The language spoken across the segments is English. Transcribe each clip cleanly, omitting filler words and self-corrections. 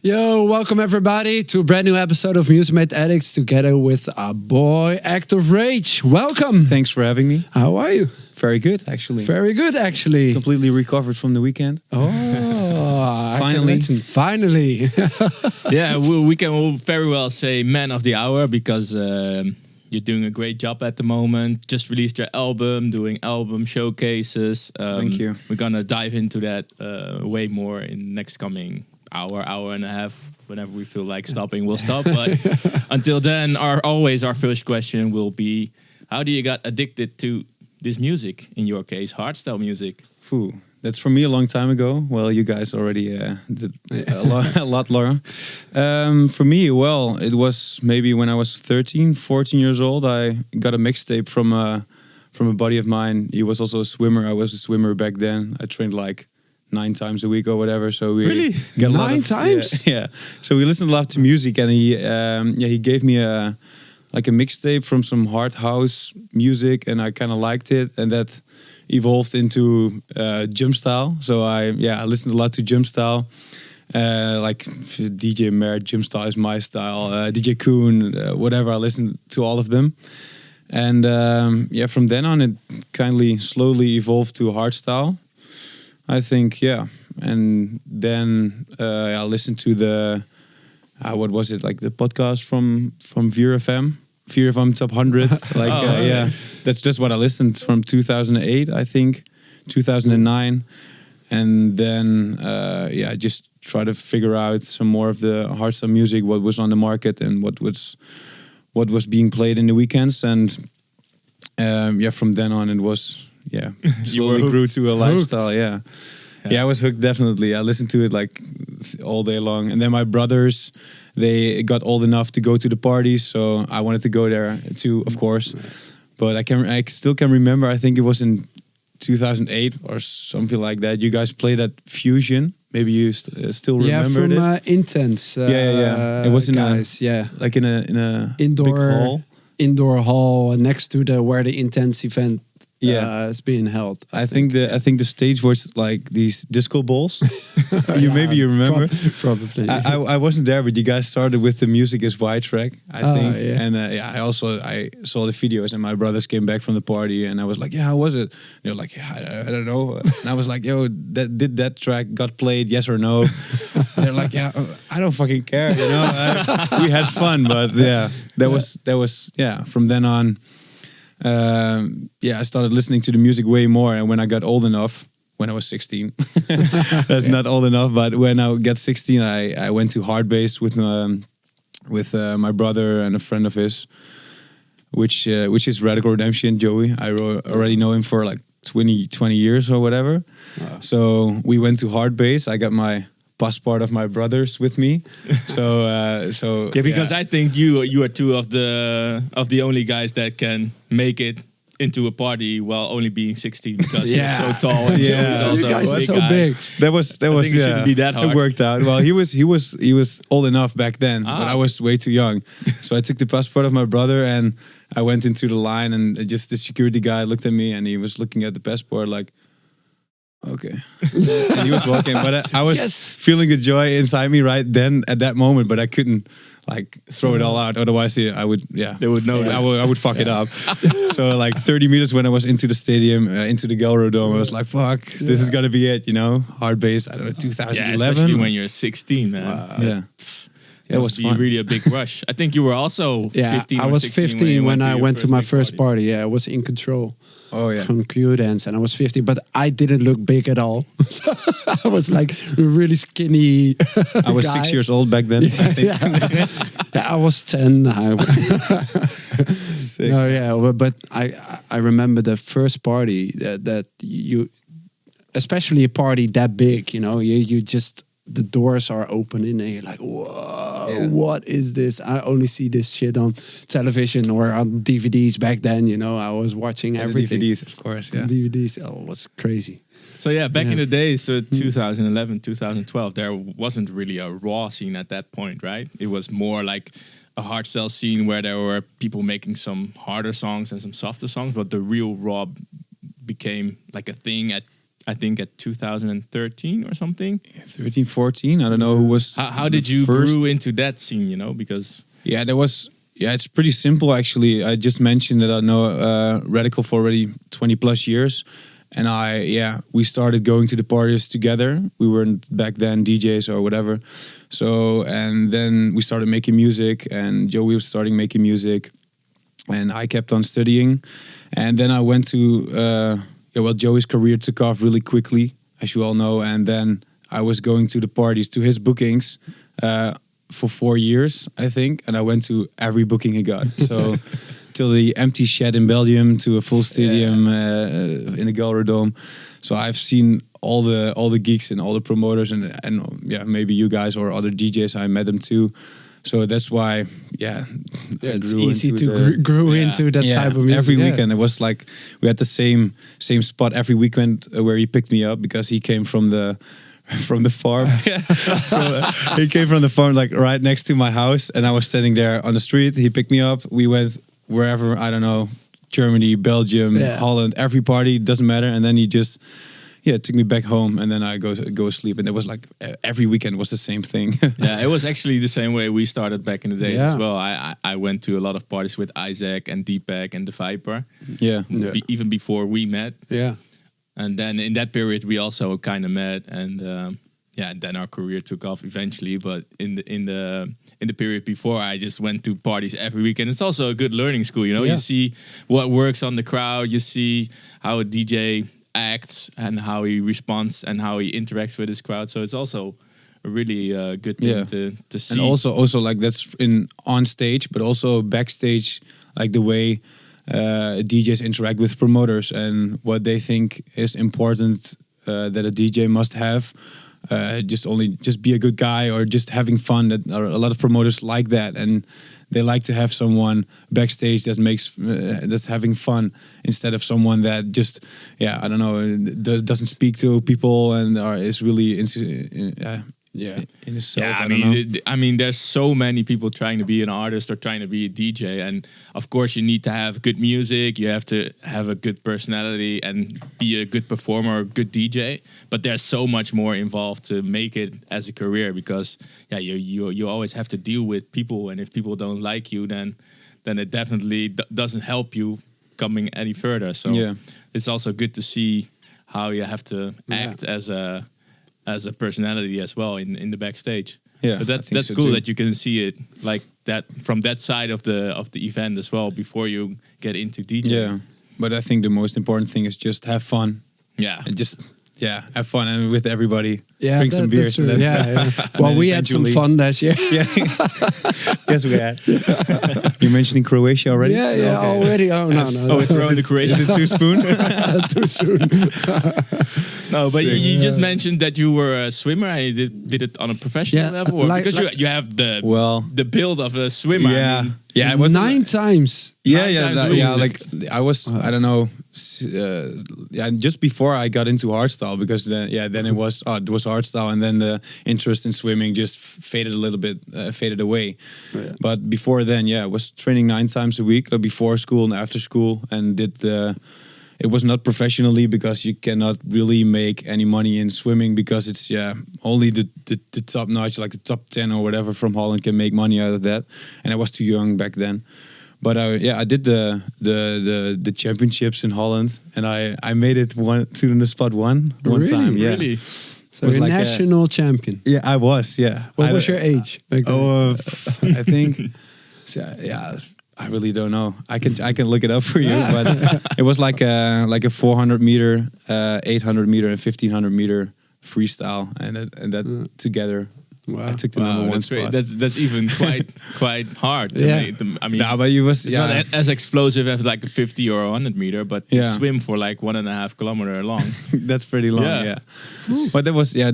Yo, welcome everybody to a brand new episode of Made Addictz together with our boy ACTOFRAGE. Welcome. Thanks for having me. How are you? Very good, actually. Very good, actually. Completely recovered from the weekend. Oh, Finally. Finally. Yeah, we can very well say man of the hour because you're doing a great job at the moment. Just released your album, doing album showcases. Thank you. We're going to dive into that way more in next coming hour and a half. Whenever we feel like stopping, we'll stop. But until then, our first question will be, how do you get addicted to this music? In your case, hardstyle music. Phew, that's for me a long time ago. Well, you guys already did a lot longer. For me, well, it was maybe when I was 13, 14 years old. I got a mixtape from a buddy of mine. He was also a swimmer. I was a swimmer back then. I trained like 9 times a week or whatever. So we really got a 9 times. Yeah. So we listened a lot to music, and he gave me a mixtape from some hard house music, and I kind of liked it, and that evolved into jump style. So I listened a lot to jump style, like DJ Mer, jump style is my style. DJ Koon, whatever. I listened to all of them, and from then on it kindly slowly evolved to hardstyle, I think. And then I listened to the what was it, like the podcast from Veer FM Top 100. Like that's just what I listened from 2008, I think, 2009, and then I just try to figure out some more of the hardstyle music, what was on the market and what was being played in the weekends, and from then on it was slowly grew to a lifestyle. Yeah, I was hooked, definitely. I listened to it like all day long. And then my brothers, they got old enough to go to the parties, so I wanted to go there too, of course. But I still can remember, I think it was in 2008 or something like that. You guys played at Fusion. Maybe you still remember it. Yeah, from Intense. It was in guys, like in a indoor big hall. Indoor hall next to where the Intense event is being held. I think the stage was like these disco balls. Maybe you remember. Probably. I wasn't there, but you guys started with the Music Is Why track, I think. Yeah. And I saw the videos, and my brothers came back from the party, and I was like, yeah, how was it? And they were like, yeah, I don't know. And I was like, yo, that track got played, yes or no? And they're like, yeah, I don't fucking care, you know. We had fun, but that was from then on. I started listening to the music way more, and when I got old enough, when I was 16, that's not old enough, but when I got 16, I went to hard bass with my brother and a friend of his, which is Radical Redemption, Joey. I already know him for like 20 years or whatever. So we went to hard bass. I got my passport of my brothers with me, because I think you are two of the only guys that can make it into a party while only being 16 because you're so tall and Joey's also you guys a are big so guy. big. That was it shouldn't be that hard. It worked out. Well, he was old enough back then, but I was way too young. So I took the passport of my brother and I went into the line, and just the security guy looked at me and he was looking at the passport like, okay. And he was walking, but I was feeling the joy inside me right then at that moment, but I couldn't like throw it all out. Otherwise, they would know. I would fuck it up. So like 30 meters when I was into the stadium, into the Galro Dome, I was like, fuck, this is gonna be it, you know? Hard bass, I don't know, 2011. Yeah, especially when you're 16, man. Yeah. It was really a big rush. I think you were also 15 I was 15 when I went to my first party. Yeah, I was In Control. Oh yeah, from Q-Dance, and I was 15, but I didn't look big at all. So I was like a really skinny I was guy. 6 years old back then. I was 10. But I remember the first party that you, especially a party that big, you know, you just, the doors are opening and you're like, whoa, what is this? I only see this shit on television or on DVDs back then, you know. I was watching everything. DVDs, of course, yeah. DVDs, it was crazy. So back in the days, so 2011, 2012, there wasn't really a raw scene at that point, right? It was more like a hardstyle scene where there were people making some harder songs and some softer songs, but the real raw became like a thing at I think at 2013 or something. 13, 14. I don't know who was. How did you first grew into that scene? You know, because there was. Yeah, it's pretty simple actually. I just mentioned that I know Radical for already 20 plus years, and we started going to the parties together. We weren't back then DJs or whatever. So and then we started making music, and Joey was starting making music, and I kept on studying, and then I went to Joey's career took off really quickly, as you all know, and then I was going to the parties, to his bookings. For 4 years, I think, and I went to every booking he got. So till the empty shed in Belgium to a full stadium in the Gelredome. So I've seen all the geeks and all the promoters and maybe you guys or other DJs. I met them too. So that's why it's easy to grow into that type of music. Every weekend it was like we had the same spot every weekend where he picked me up because he came from the farm. He came from the farm like right next to my house, and I was standing there on the street. He picked me up. We went wherever, I don't know, Germany, Belgium, Holland, every party, doesn't matter. And then he just took me back home, and then I go sleep. And it was like every weekend was the same thing. It was actually the same way we started back in the days as well. I went to a lot of parties with Isaac and Deepak and the Viper. Even before we met. And then in that period, we also kind of met, and then our career took off eventually. But in the period before, I just went to parties every weekend. It's also a good learning school, you know. You see what works on the crowd, you see how a DJ acts and how he responds and how he interacts with his crowd. So it's also a really good thing to see. And also like that's on stage, but also backstage, like the way. DJs interact with promoters and what they think is important that a DJ must have. Just be a good guy or just having fun. That a lot of promoters like that, and they like to have someone backstage that that's having fun instead of someone that just doesn't speak to people and is really in himself. I mean, there's so many people trying to be an artist or trying to be a DJ, and of course, you need to have good music. You have to have a good personality and be a good performer, or a good DJ. But there's so much more involved to make it as a career because you always have to deal with people, and if people don't like you, then it definitely doesn't help you coming any further. So it's also good to see how you have to act as a personality as well in the backstage. But that's cool that you can see it like that from that side of the event as well before you get into DJing. But I think the most important thing is just have fun. And just have fun and with everybody. Drink some beers. Well, we had some fun that year. Yes, we had. You mentioning Croatia already? Already. Oh no. Oh, it's throwing the Croatia. Is it too soon? Too soon. No, but you just mentioned that you were a swimmer and you did it on a professional level, or because you have the build of a swimmer. It was 9 times. Like I was, I don't know. Just before I got into hardstyle, because then it was hardstyle, and then the interest in swimming just faded a little bit, faded away. But before then, I was training 9 times a week before school and after school, and did it was not professionally because you cannot really make any money in swimming because it's only the top notch, like the top 10 or whatever from Holland can make money out of that, and I was too young back then. But I did the championships in Holland, and I made it to the spot one time. Yeah. Really? So you're like national champion. Yeah, I was. Yeah. What was your age back then? I think. I really don't know. I can look it up for you, but it was like a 400 meter, 800 meter, and 1500 meter freestyle, and that together. Wow. I took the number one spot. That's even quite hard to make. I mean, but it's not as explosive as like a 50 or 100 meter, but to swim for like 1.5 kilometer long. That's pretty long. Yeah. But that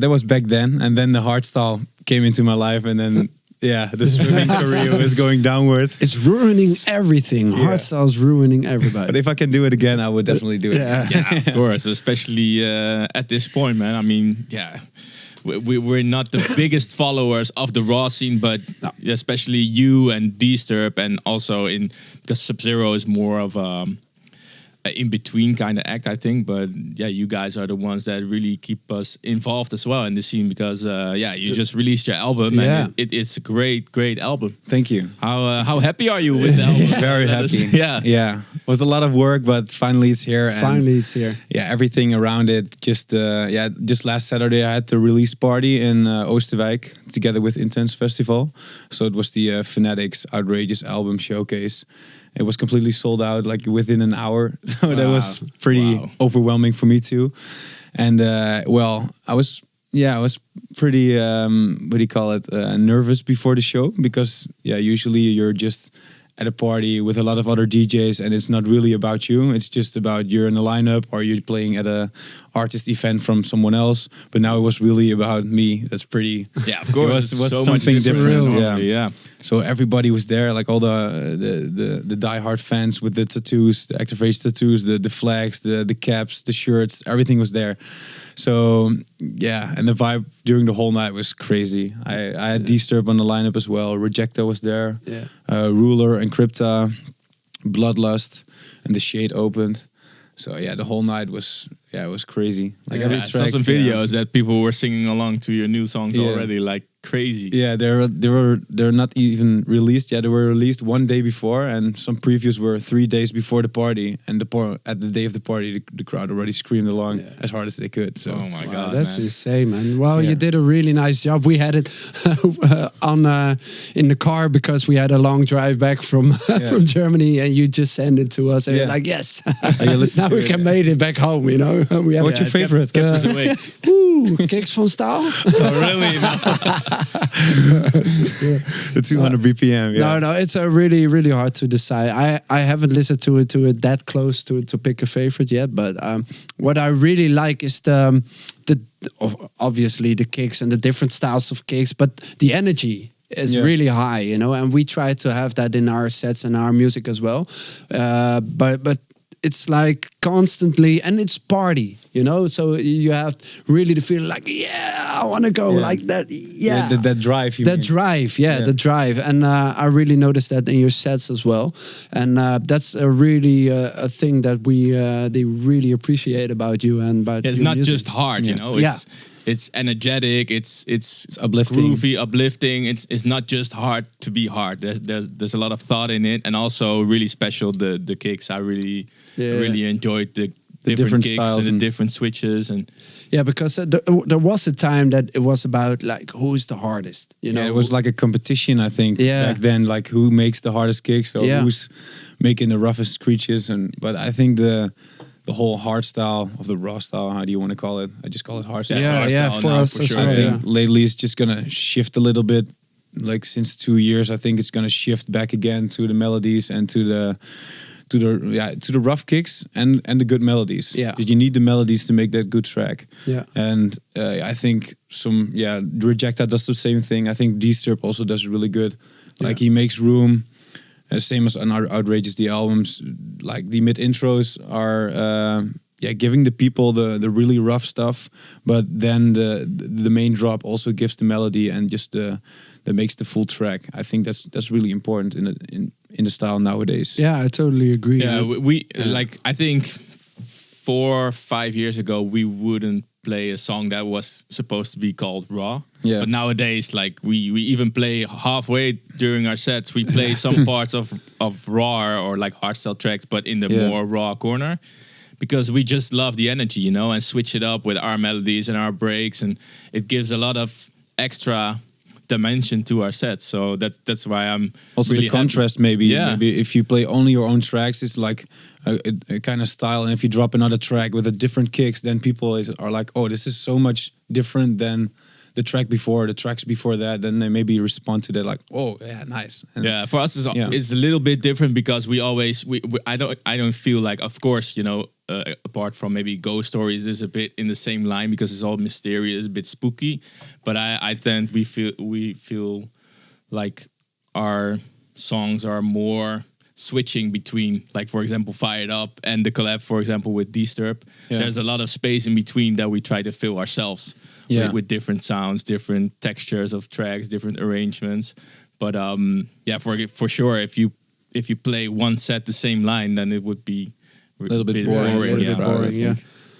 was back then, and then the hardstyle came into my life, and then. The swimming career was going downwards. It's ruining everything. Hardstyle's ruining everybody. But if I can do it again, I would definitely do it. Of course, especially at this point, man. I mean, we're not the biggest followers of the raw scene, but especially you and D-Sturp, and also because Sub-Zero is more of in between kind of act, I think. But yeah, you guys are the ones that really keep us involved as well in the scene because you just released your album and it's a great album. Thank you. How happy are you with the album? Very happy. Yeah. It was a lot of work, but finally it's here. Finally it's here. Yeah, everything around it. Just last Saturday I had the release party in Oosterwijk together with Intense Festival. So it was the Fanatics Outrageous album showcase. It was completely sold out like within an hour. So that was pretty overwhelming for me too. And I was pretty nervous before the show because usually you're just at a party with a lot of other DJs and it's not really about you. It's just about you're in a lineup or you're playing at a artist event from someone else. But now it was really about me. That's pretty. Yeah, of course. It was so something different. Yeah. So everybody was there, like all the diehard fans with the tattoos, the ACTOFRAGE tattoos, the flags, the caps, the shirts, everything was there. So and the vibe during the whole night was crazy. I had Disturb on the lineup as well. Rejecta was there. Yeah. Ruler and Crypta, Bloodlust, and The Shade opened. So the whole night was it was crazy. Like every I track, saw some videos that people were singing along to your new songs already, like crazy. Yeah, they're not even released yet. They were released one day before, and some previews were 3 days before the party. And at the day of the party, the crowd already screamed along as hard as they could. So, oh my god, that's man. insane, man! Well, you did a really nice job. We had it on in the car because we had a long drive back from from Germany, and you just sent it to us. And you're like, yes, now we can make it back home. You know, we have. What's your favorite? Kept us awake. Kicks van Staal. Oh, really? The 200 BPM. Yeah. No, it's really hard to decide. I haven't listened to it that close to pick a favorite yet. But what I really like is the obviously the kicks and the different styles of kicks, but the energy is really high, you know. And we try to have that in our sets and our music as well. But it's like constantly, and it's party, you know. So you have really to feel like, I want to go like that. Yeah, that drive. The drive, and I really noticed that in your sets as well. And that's a really a thing that they really appreciate about you and about. It's your not music. just hard, you know. It's energetic. It's uplifting, groovy, uplifting. It's not just hard to be hard. There's a lot of thought in it, and also really special the kicks. I really enjoyed the different kicks styles and the different switches and. Yeah, because there was a time that it was about like who's the hardest, you know. It was like a competition, I think, back then. Like who makes the hardest kicks or who's making the roughest screeches. But I think the whole hardstyle of the raw style, how do you want to call it? I just call it hardstyle. For us for sure. I think lately it's just gonna shift a little bit. Like since 2 years, I think it's gonna shift back again to the melodies and to the rough kicks and the good melodies. Yeah, you need the melodies to make that good track. Yeah, and I think Rejecta does the same thing. I think Disturb also does it really good. Like he makes room. Same as on Outrageous, the albums, like the mid intros are giving the people the really rough stuff, but then the main drop also gives the melody and just that makes the full track. I think that's really important in the style nowadays. Yeah, I totally agree. Yeah, we like I think 4 or 5 years ago we wouldn't play a song that was supposed to be called raw. Yeah. But nowadays, like we even play halfway during our sets. We play some parts of raw or like hardstyle tracks, but in the more raw corner, because we just love the energy, you know, and switch it up with our melodies and our breaks, and it gives a lot of extra dimension to our sets. So that's why I'm also really the contrast. happy. Maybe if you play only your own tracks, it's like a kind of style, and if you drop another track with a different kicks, then people are like, oh, this is so much different than the track before, the tracks before that. Then they maybe respond to that like, oh yeah, nice. And for us it's a little bit different because we always I don't feel like, of course, you know, apart from maybe Ghost Stories is a bit in the same line because it's all mysterious, a bit spooky, but we feel like our songs are more switching between, like, for example, Fired Up and the collab, for example, with Disturb. There's a lot of space in between that we try to fill ourselves with different sounds, different textures of tracks, different arrangements. But for sure, if you play one set the same line, then it would be little bit boring. boring, yeah.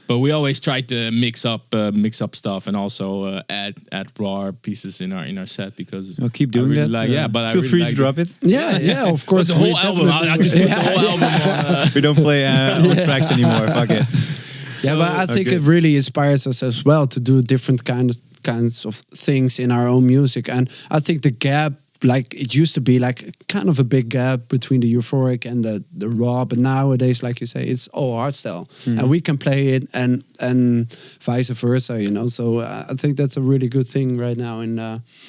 But we always try to mix up stuff and also add raw pieces in our set because I'll keep doing really that. But I feel really free like to drop it. Yeah, of course. The whole album. I just put the whole album on. We don't play on tracks anymore. Fuck it. Yeah, but I think it really inspires us as well to do different kinds of things in our own music. And I think the gap, like it used to be like kind of a big gap between the euphoric and the raw, but nowadays, like you say, it's all hardstyle, and we can play it and vice versa, you know. So I think that's a really good thing right now. And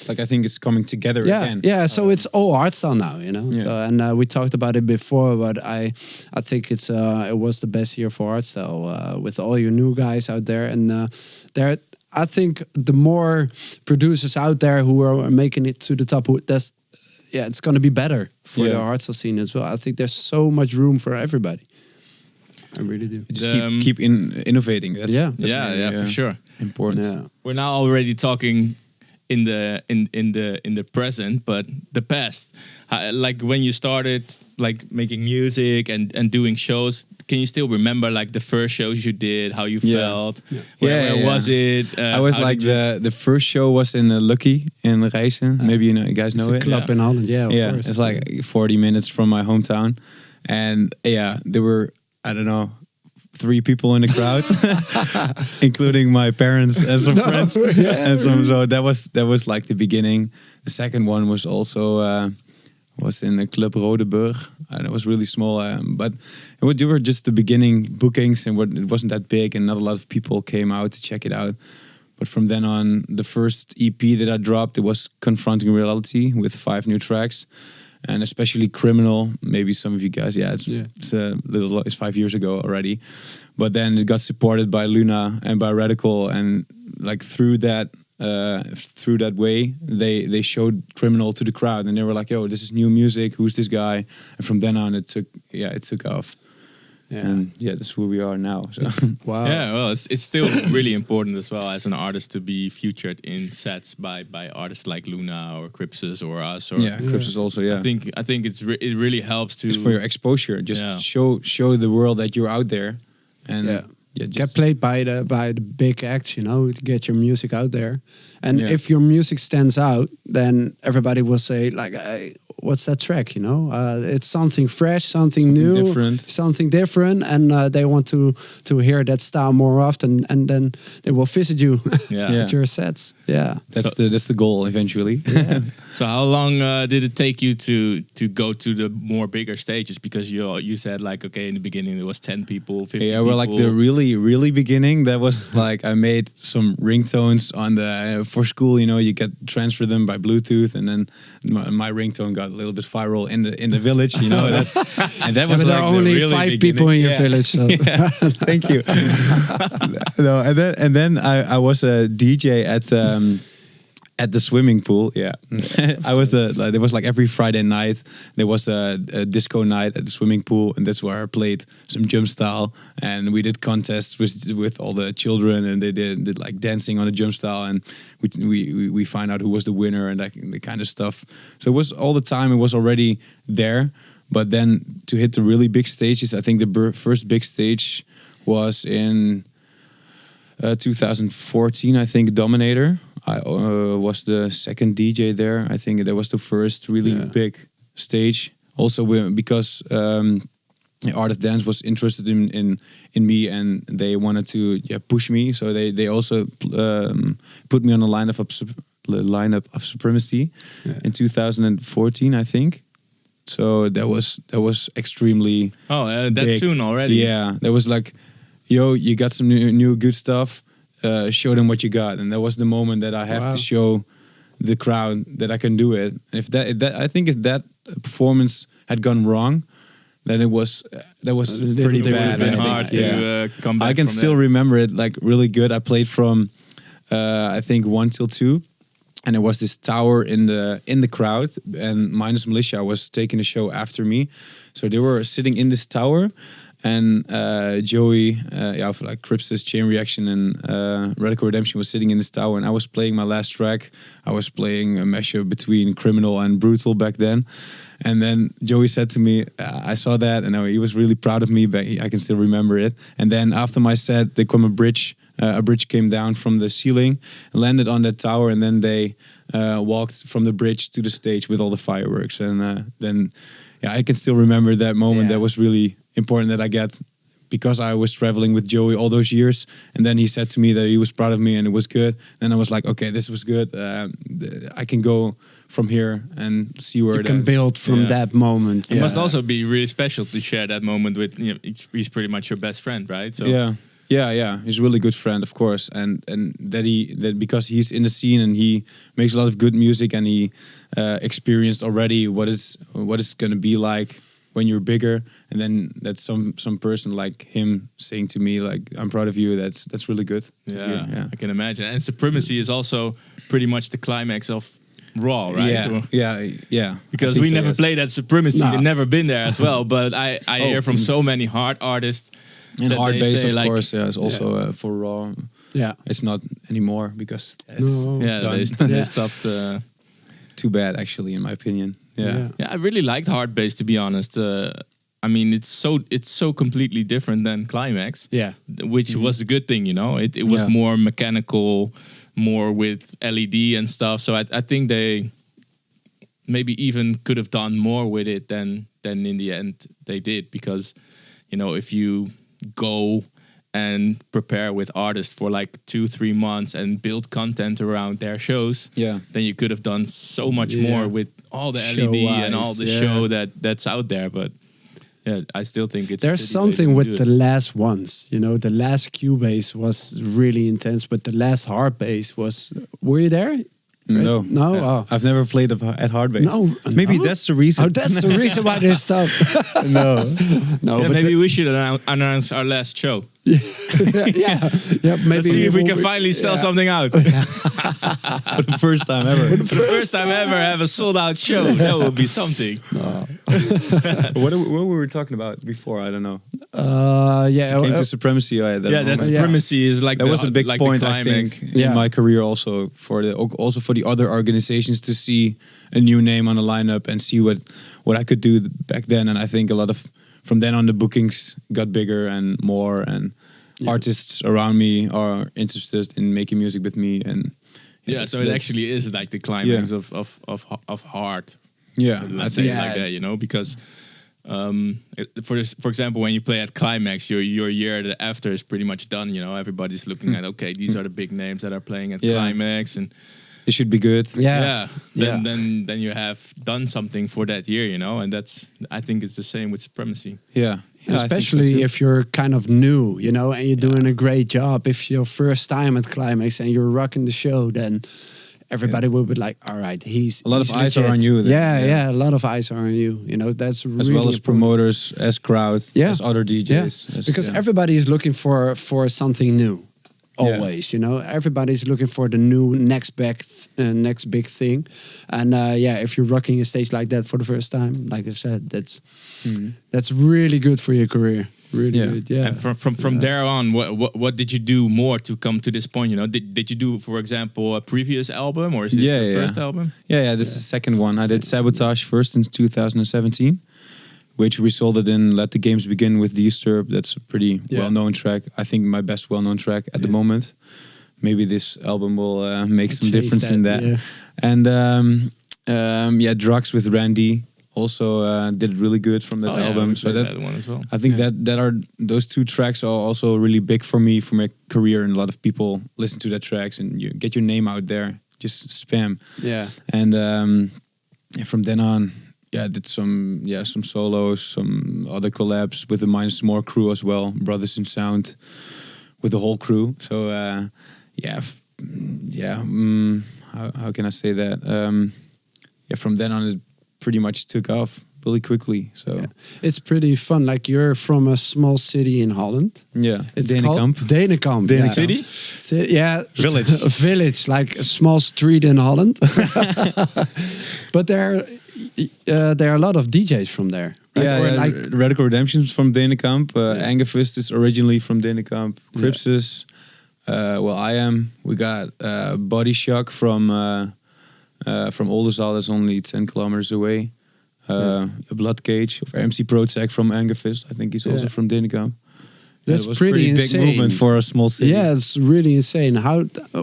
like I think it's coming together again. Yeah. So it's all hardstyle now, you know. Yeah. So, and we talked about it before, but I think it was the best year for hardstyle with all you new guys out there, and there. I think the more producers out there who are making it to the top, it's going to be better for the hardstyle scene as well. I think there's so much room for everybody. I really do. Just keep innovating. That's really, for sure. Important. Yeah. We're now already talking in the present, but the past. Like when you started like making music and doing shows, can you still remember like the first shows you did, how you felt? Where was it? I was like the first show was in Lucky in Rijssen. Maybe you guys know it's it. A club in Holland, of course. It's like 40 minutes from my hometown, and there were, I don't know, 3 people in the crowd, including my parents and some friends. And so that was like the beginning. The second one was also was in the Club Rodeburg, and it was really small. But they were just the beginning bookings, and it wasn't that big, and not a lot of people came out to check it out. But from then on, the first EP that I dropped, it was Confronting Reality with 5 new tracks. And especially Criminal, maybe some of you guys, it's 5 years ago already. But then it got supported by Luna and by Radical, and like through that way, they showed Criminal to the crowd, and they were like, "Yo, this is new music. Who's this guy?" And from then on, it took off. Yeah. And that's who we are now. So. Wow. Yeah, well, it's still really important as well as an artist to be featured in sets by artists like Luna or Cripsis or us. Or Cripsis also. Yeah, I think it really helps to. It's for your exposure. Just show the world that you're out there, and just get played by the big acts, you know, to get your music out there. And if your music stands out, then everybody will say like, hey, what's that track? You know, it's something fresh, something new, something different, and they want to hear that style more often, and then they will visit you at your sets. Yeah, that's the goal eventually. Yeah. So how long did it take you to go to the more bigger stages? Because you said like, okay, in the beginning there was 10 people, 50 people. Yeah, well, like the really beginning, that was like I made some ringtones on the for school. You know, you get transfer them by Bluetooth, and then my ringtone got a little bit viral in the village. You know, that was but like there are only really 5 beginning. people in your village. So. Thank you. No, and then I was a DJ at the swimming pool. Yeah, I was there was like every Friday night there was a disco night at the swimming pool, and that's where I played some jump style, and we did contests with all the children, and they did like dancing on the jump style, and we find out who was the winner and that the kind of stuff. So it was all the time. It was already there, but then to hit the really big stages, I think the first big stage was in 2014. I think Dominator. I was the second DJ there. I think that was the first really big stage. Also, because Art of Dance was interested in me, and they wanted to push me. So they also put me on the lineup of Supremacy in 2014, I think. So that was extremely that big. soon already. Yeah, that was like, yo, you got some new good stuff. Show them what you got, and that was the moment that I have to show the crowd that I can do it. And if that performance had gone wrong, then that was pretty bad. Been hard to come back. I can still remember it like really good. I played from I think 1 till 2, and there was this tower in the crowd, and Minus Militia was taking the show after me, so they were sitting in this tower. And Joey, like Cripsis, Chain Reaction, and Radical Redemption was sitting in this tower, and I was playing my last track. I was playing a mashup between Criminal and Brutal back then, And then Joey said to me, I saw that, and he was really proud of me, but I can still remember it. And then after my set, there came a bridge. A bridge came down from the ceiling, landed on that tower, and then they walked from the bridge to the stage with all the fireworks. And then, I can still remember that moment. That was really important that I get, because I was traveling with Joey all those years. And then he said to me that he was proud of me and it was good. Then I was like, okay, this was good. I can go from here and see where you can build from that moment. It must also be really special to share that moment with, he's pretty much your best friend, right? So Yeah. He's a really good friend, of course, and that because he's in the scene and he makes a lot of good music, and he experienced already what it's gonna be like when you're bigger, and then that's some person like him saying to me like, "I'm proud of you." That's really good. Yeah, I can imagine. And Supremacy is also pretty much the climax of Raw, right? Yeah. Because we never played at Supremacy. No. We've never been there as well. But I hear from so many hard artists. And hard bass, of like, course, is also for Raw. Yeah, it's not anymore because it's done. They stopped. Too bad, actually, in my opinion. Yeah, I really liked hard bass, to be honest. I mean, it's so completely different than Climax. Yeah, which was a good thing, It was more mechanical, more with LED and stuff. So I think they maybe even could have done more with it than in the end they did, because if you go and prepare with artists for like 2-3 months and build content around their shows, then you could have done so much more with all the LED and all the show that's out there. But I still think there's something with the last ones. The last Cubase was really intense, but the last hard bass was. Were you there? Right? No. Oh. I've never played at hard bass. No, maybe that's the reason. Oh, that's the reason why they stopped. No. But maybe we should announce our last show. yeah. Maybe let's see if we can finally sell something out. For the first time ever. For the first time ever, have a sold out show. That would be something. No. What were we talking about before? I don't know. Came to Supremacy. Supremacy is like that was a big like point, I think, in my career also for the other organizations to see a new name on the lineup and see what I could do back then. And I think a lot of from then on the bookings got bigger and more, and artists around me are interested in making music with me. And so it actually is like the climax of hard. Things like that, because for example, when you play at Climax, your year after is pretty much done. Everybody's looking at, okay, these are the big names that are playing at Climax, and it should be good. Then you have done something for that year, and I think it's the same with Supremacy. Especially if you're kind of new, and you're doing a great job. If your first time at Climax and you're rocking the show, then everybody will be like, all right, he's a lot of eyes legit. are on you. Then, a lot of eyes are on you. That's really as well as important. promoters, as crowds, as other DJs. Because everybody is looking for something new. Always, everybody's looking for the new next big thing, and if you're rocking a stage like that for the first time, like I said, that's really good for your career. Really good, And from there on, what did you do more to come to this point? Did you do, for example, a previous album, or is this your first album? This is the second one. I did Sabotage first in 2017. Which resulted in Let the Games Begin with Disturb. That's a pretty well-known track. I think my best well-known track at the moment. Maybe this album will make some difference in that. And Drugs with Randy also did really good from that album. So that's that one as well. I think those two tracks are also really big for me, for my career, and a lot of people listen to that tracks and you get your name out there. Just spam. Yeah. And from then on, I did some solos, some other collabs with the Minus More crew as well, Brothers in Sound, with the whole crew. So how can I say that? From then on it pretty much took off really quickly. So it's pretty fun. Like, you're from a small city in Holland. It's Denekamp. called Denekamp. City? Village. A village, like a small street in Holland. But there are a lot of DJs from there. Right? Like Radical Redemption's from Denekamp. Angevist is originally from Denekamp. Cripsis. I am. We got Body Shock from Oldenzaal, that's only 10 kilometers away. A Blood Cage of MC Prozac from Angerfist. I think he's also from Denekamp. That's it was pretty big movement insane. for a small city. Yeah, it's really insane.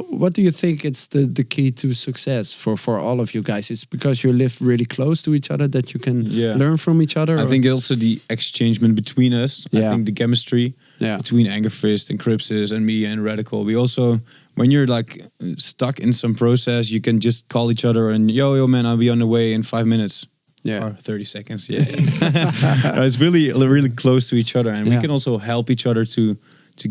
What do you think it's the key to success for all of you guys? It's because you live really close to each other that you can learn from each other? I think also the exchangement between us. I think the chemistry between Angerfist and Cripsis and me and Radical. We also, when you're like stuck in some process, you can just call each other and, yo man, I'll be on the way in 5 minutes. Yeah. Or 30 seconds, it's really close to each other. And we can also help each other to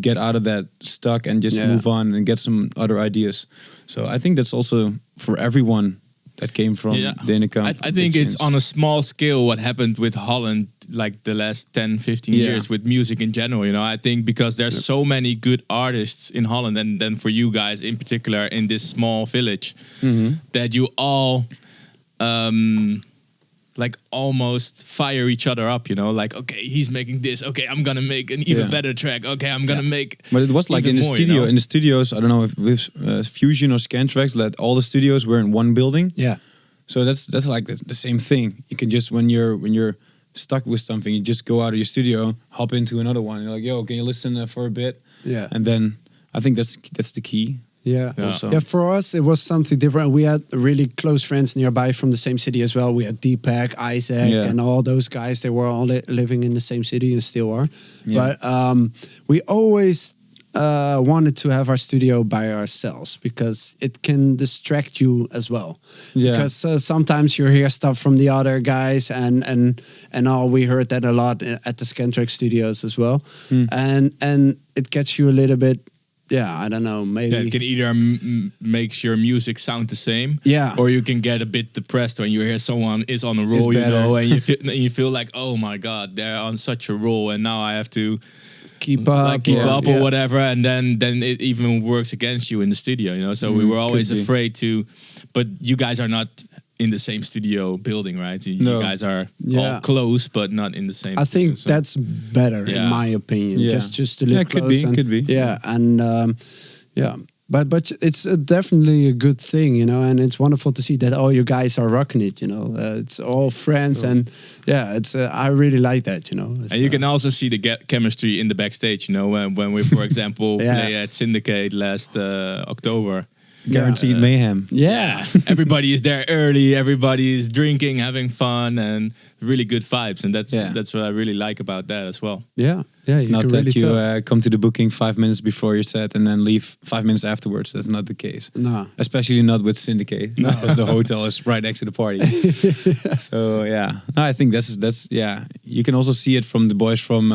get out of that stuck and just move on and get some other ideas. So I think that's also for everyone that came from Denekamp. I think it's on a small scale what happened with Holland like the last 10, 15 years with music in general. You know, I think because there's so many good artists in Holland, and then for you guys in particular in this small village, that you all... like almost fire each other up, you know, like, okay, he's making this, okay, I'm gonna make an even better track, okay, I'm gonna make. But it was like in the more, studio, you know? in the studios, I don't know if with Fusion or Scantrax, that all the studios were in one building. Yeah. So that's like the same thing. You can just when you're stuck with something, you just go out of your studio, hop into another one. You're like, yo, can you listen for a bit? Yeah. And then I think that's the key. Yeah. For us, it was something different. We had really close friends nearby from the same city as well. We had Deepak, Isaac, and all those guys. They were all living in the same city and still are. But we always wanted to have our studio by ourselves because it can distract you as well. Yeah. Because sometimes you hear stuff from the other guys and all. We heard that a lot at the Scantrax studios as well. And it gets you a little bit. Yeah, I don't know. Maybe it can either makes your music sound the same, or you can get a bit depressed when you hear someone is on a roll, you know, and you feel like, oh my god, they're on such a roll, and now I have to keep up or whatever, and then it even works against you in the studio, you know. So we were always afraid to, but you guys are not in the same studio building, right? You guys are all close, but not in the same. I think that's better, in my opinion. Just to live close. Could be. Yeah, and but it's definitely a good thing, you know. And it's wonderful to see that all you guys are rocking it, you know. It's all friends, and it's I really like that, you know. And you can also see the chemistry in the backstage, you know, when we, for example, play at Syndicate last October. Guaranteed mayhem. Yeah. Everybody is there early. Everybody is drinking, having fun, and really good vibes. And that's what I really like about that as well. Yeah. It's not that really you come to the booking 5 minutes before your set and then leave 5 minutes afterwards. That's not the case. No. Especially not with Syndicate. No. Because the hotel is right next to the party. So, no, I think that's You can also see it from the boys from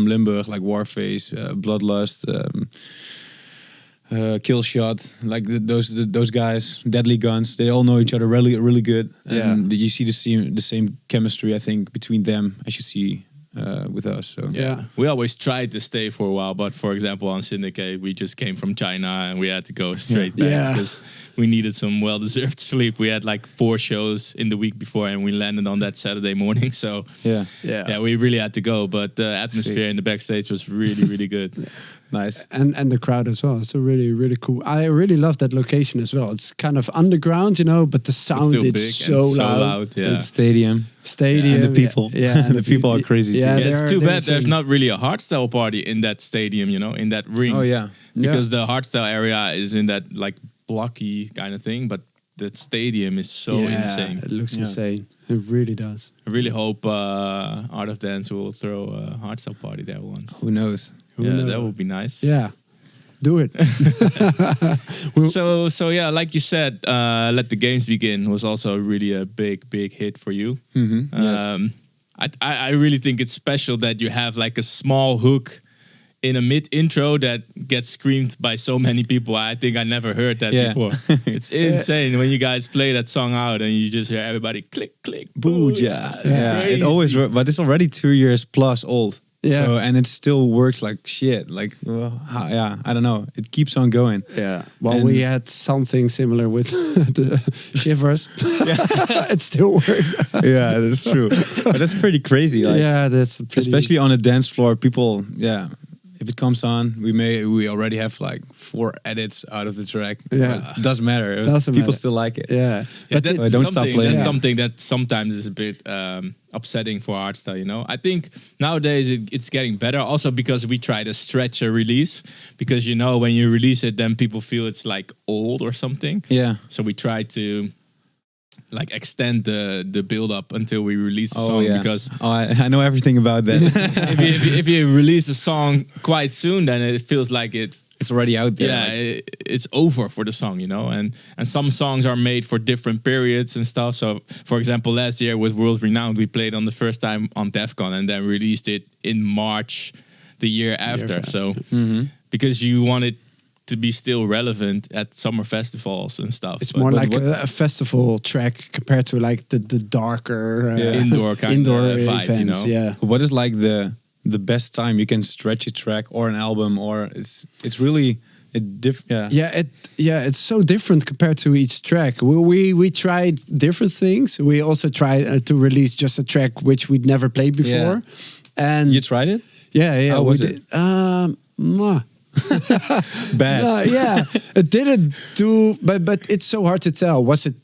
Limburg, like Warface, Bloodlust, Killshot, like those guys, Deadly Guns. They all know each other really good. And you see the same chemistry, I think, between them as you see with us. So we always tried to stay for a while, but for example on Syndicate we just came from China and we had to go straight back because we needed some well-deserved sleep. We had like 4 shows in the week before and we landed on that Saturday morning, so we really had to go, but the atmosphere in the backstage was really good. Nice. And the crowd as well. It's a really cool. I really love that location as well. It's kind of underground, you know, but the sound is so loud. Yeah. Stadium. And the people. Yeah. And the people are crazy too. Yeah, it's too bad there's not really a hardstyle party in that stadium, you know, in that ring. Oh yeah. Because the hardstyle area is in that like blocky kind of thing, but that stadium is so insane. It looks insane. It really does. I really hope Art of Dance will throw a hardstyle party there once. Who knows? That would be nice. Yeah, do it. So like you said, Let the Games Begin was also really a big hit for you. Yes. I really think it's special that you have like a small hook in a mid intro that gets screamed by so many people. I think I never heard that before. It's insane when you guys play that song out and you just hear everybody click, click, boo. Yeah, it always, but it's already 2 years plus old. Yeah, so, and it still works like shit. Like, I don't know. It keeps on going. Yeah. Well, we had something similar with the Shivers. It still works. Yeah, that's true. But that's pretty crazy. Like, that's pretty... especially on a dance floor. People, if it comes on, we already have like 4 edits out of the track. Yeah. But it doesn't matter. Doesn't People matter. still like it. Yeah, Yeah, but that's don't stop playing. That's Yeah. something that sometimes is a bit upsetting for hardstyle. You know, I think nowadays it's getting better. Also because we try to stretch a release, because you know when you release it, then people feel it's like old or something. Yeah. So we try to like extend the build up until we release the song, because I know everything about that. if you release a song quite soon, then it feels like It's already out there. yeah, it's over for the song, you know. And some songs are made for different periods and stuff. So, for example, last year with World Renowned, we played on the first time on DEFCON and then released it in March the year after. So, because you want it to be still relevant at summer festivals and stuff. it's But- more but like what's a festival track compared to like the darker indoor kind indoor of vibe, events. you know? Yeah, What is like the best time you can stretch a track or an album, or it's really a it's so different compared to each track. We tried different things. We also tried to release just a track which we'd never played before, and You tried it? yeah, How we was did. it? Mwah. Bad. Yeah, it didn't do, but it's so hard to tell. Was it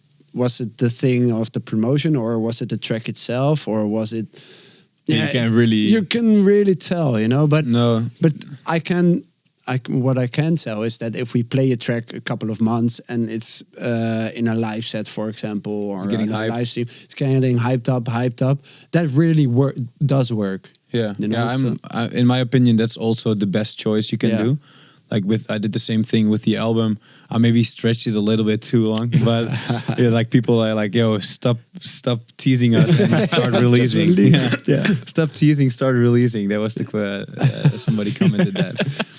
the thing of the promotion, or was it the track itself, or was it? You can really tell, you know. But No. but what I can tell is that if we play a track a couple of months and it's in a live set, for example, or It's getting on a hyped. live stream, it's getting hyped up. That really does work. Yeah, You know, in my opinion, that's also the best choice you can Yeah. do. Like I did the same thing with the album. I maybe stretched it a little bit too long, but yeah, like people are like, "Yo, stop teasing us and start releasing." Yeah. Stop teasing, start releasing. That was the somebody commented that.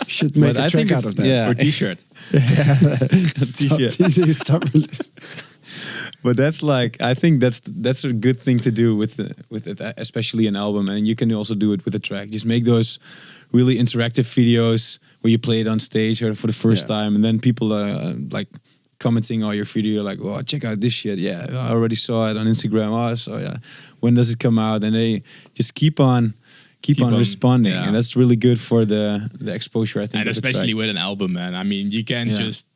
Should make But a I track think out it's- of that. yeah. or t-shirt. T-shirt. Stop release. But that's like, I think that's a good thing to do with it, especially an album, and you can also do it with a track. Just make those really interactive videos where you play it on stage or for the first time, and then people are like commenting on your video, like, "Oh, check out this shit! Yeah, I already saw it on Instagram. Oh, so yeah, when does it come out?" And they just keep on responding, yeah. and that's really good for the exposure, I think, And of the especially track. with an album, man. I mean, you can't just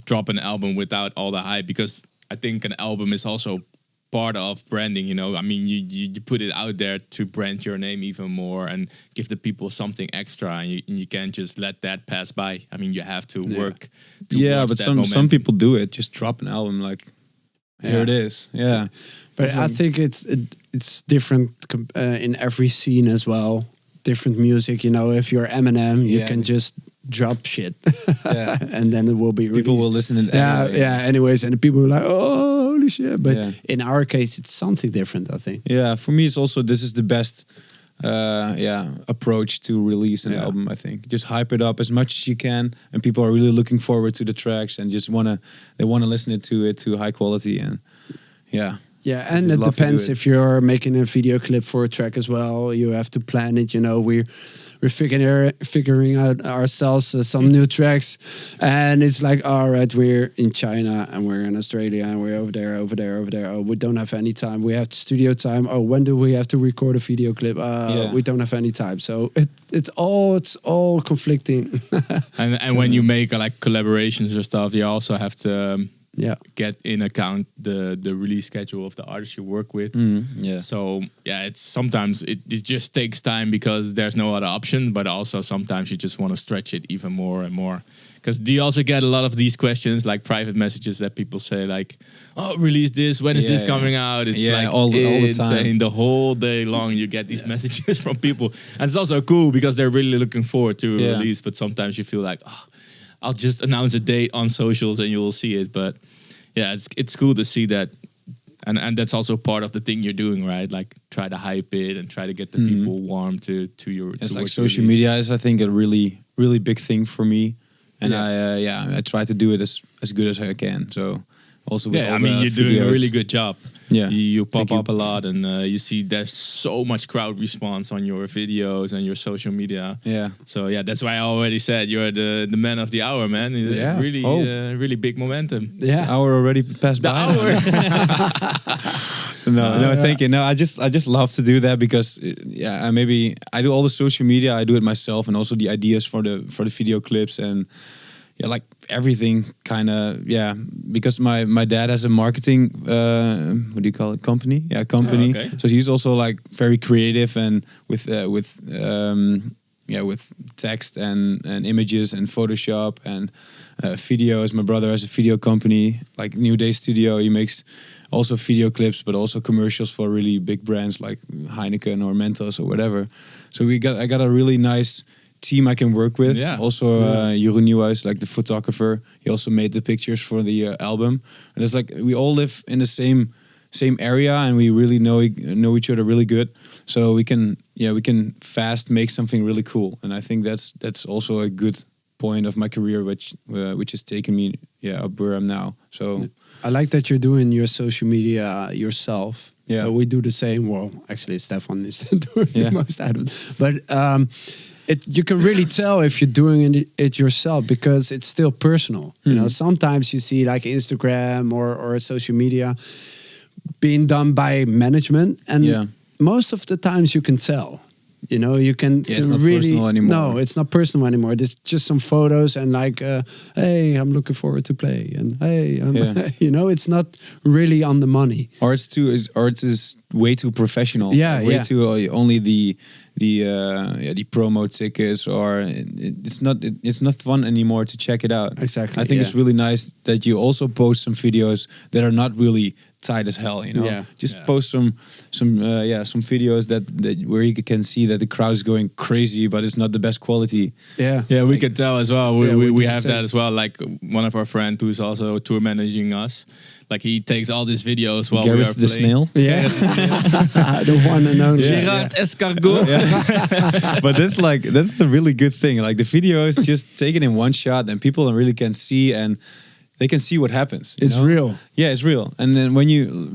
drop an album without all the hype, because I think an album is also part of branding, you know. I mean, you put it out there to brand your name even more and give the people something extra, and you can't just let that pass by. I mean, you have to work towards but that some momentum. people do it. Just drop an album, like here it is. Yeah, But I think it's different in every scene as well. Different music, you know. If you're Eminem, you can just drop shit, and then it will be released. people will listen to it. Anyway. Anyways, and the people are like, "Oh, holy shit!" But Yeah. in our case, it's something different, I think. Yeah, for me, it's also this is the best approach to release an album. I think just hype it up as much as you can, and people are really looking forward to the tracks and just wanna listen to it to high quality, and Yeah, I and just it love to do depends it. if you're making a video clip for a track as well. You have to plan it. You know, we're figuring out ourselves some new tracks, and it's like, all right, we're in China and we're in Australia and we're over there. Oh, we don't have any time. We have studio time. Oh, when do we have to record a video clip? We don't have any time. So it's all conflicting. And when you make like collaborations or stuff, you also have to get in account the release schedule of the artist you work with. So it's sometimes it just takes time because there's no other option, but also sometimes you just want to stretch it even more and more. Because do you also get a lot of these questions, like private messages that people say like, "Oh, release this, when is this coming out?" It's like all the time. insane. The whole day long you get these messages from people. And it's also cool because they're really looking forward to a release, but sometimes you feel like, oh, I'll just announce a date on socials and you will see it. But yeah, it's cool to see that, and that's also part of the thing you're doing, right? Like try to hype it and try to get the people warm to your. It's like towards social release. media is, I think, a really big thing for me, and I try to do it as good as I can. So also with all I mean, the you're doing a videos. really good job. Yeah. You pop Thank up a lot, and you see there's so much crowd response on your videos and your social media. Yeah. So that's why I already said you're the man of the hour, man. Yeah. Really, really big momentum. Yeah. Hour already passed The by. hour. No, thank you. No, I just love to do that because maybe I do all the social media. I do it myself, and also the ideas for the video clips and like everything kind of because my dad has a marketing what do you call it, company company. Oh, okay. So he's also like very creative and with text and images and Photoshop and videos. My brother has a video company like New Day Studio. He makes also video clips, but also commercials for really big brands like Heineken or Mentos or whatever. So I got a really nice team I can work with. Yeah. Also, Jeroen Nieuwhuis, like the photographer, he also made the pictures for the album. And it's like we all live in the same area, and we really know each other really good. So we can fast make something really cool. And I think that's also a good point of my career, which has taken me up where I'm now. So I like that you're doing your social media yourself. Yeah. We do the same. Well, actually, Stefan is doing most out of it. But you can really tell if you're doing it yourself because it's still personal. You know, sometimes you see like Instagram or social media being done by management, and most of the times you can tell. You know, you can it's not really personal anymore. No, it's not personal anymore. It's just some photos and like, hey, I'm looking forward to play, and hey, you know, it's not really on the money. Or it's just way too professional. Yeah, way too only the promo tickets, or it's not fun anymore to check it out. Exactly. I think it's really nice that you also post some videos that are not really tight as hell, you know. Post some videos that where you can see that the crowd is going crazy, but it's not the best quality. We could tell as well. We have same. that as well. Like one of our friends who's also tour managing us, like he takes all these videos while we are Gareth the playing. Snail. Yeah, the one and only. Gerard Escargot. But that's the really good thing. Like the video is just taken in one shot, and people really can see, and they can see what happens. It's real. Yeah, it's real. And then when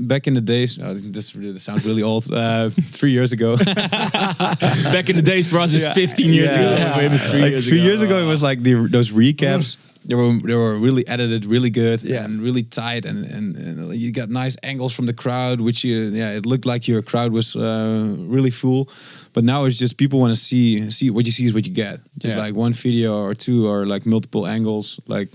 back in the days, this sounds really old. 3 years ago. Back in the days for us is 15 years ago. Yeah. It was 3 years ago. 3 years ago, it was like those recaps. They were really edited, really good, and really tight, and you got nice angles from the crowd, which it looked like your crowd was really full. But now it's just people want to see what you see is what you get. Just like one video or two, or like multiple angles, like.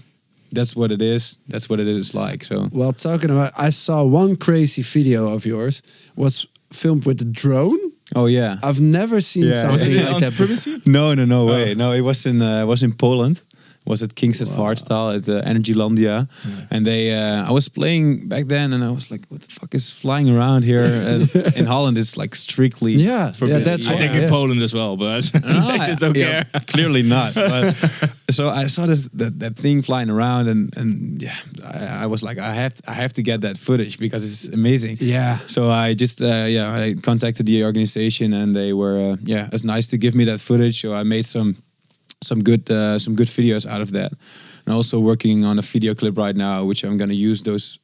That's what it is. That's what it is like. So Well, talking about, I saw one crazy video of yours was filmed with a drone. Oh yeah, I've never seen something like that before. No way. No, it was in Poland. Was at Kingston Hardstyle at Energylandia, and I was playing back then, and I was like, "What the fuck is flying around here?" And in Holland, it's like strictly forbidden. That's I think in Poland as well, but they just don't care. Clearly not. But, so I saw that thing flying around, and I was like, I have to get that footage because it's amazing. Yeah. So I just I contacted the organization, and they were it was nice to give me that footage. So I made some good videos out of that. And also working on a video clip right now, which I'm going to use those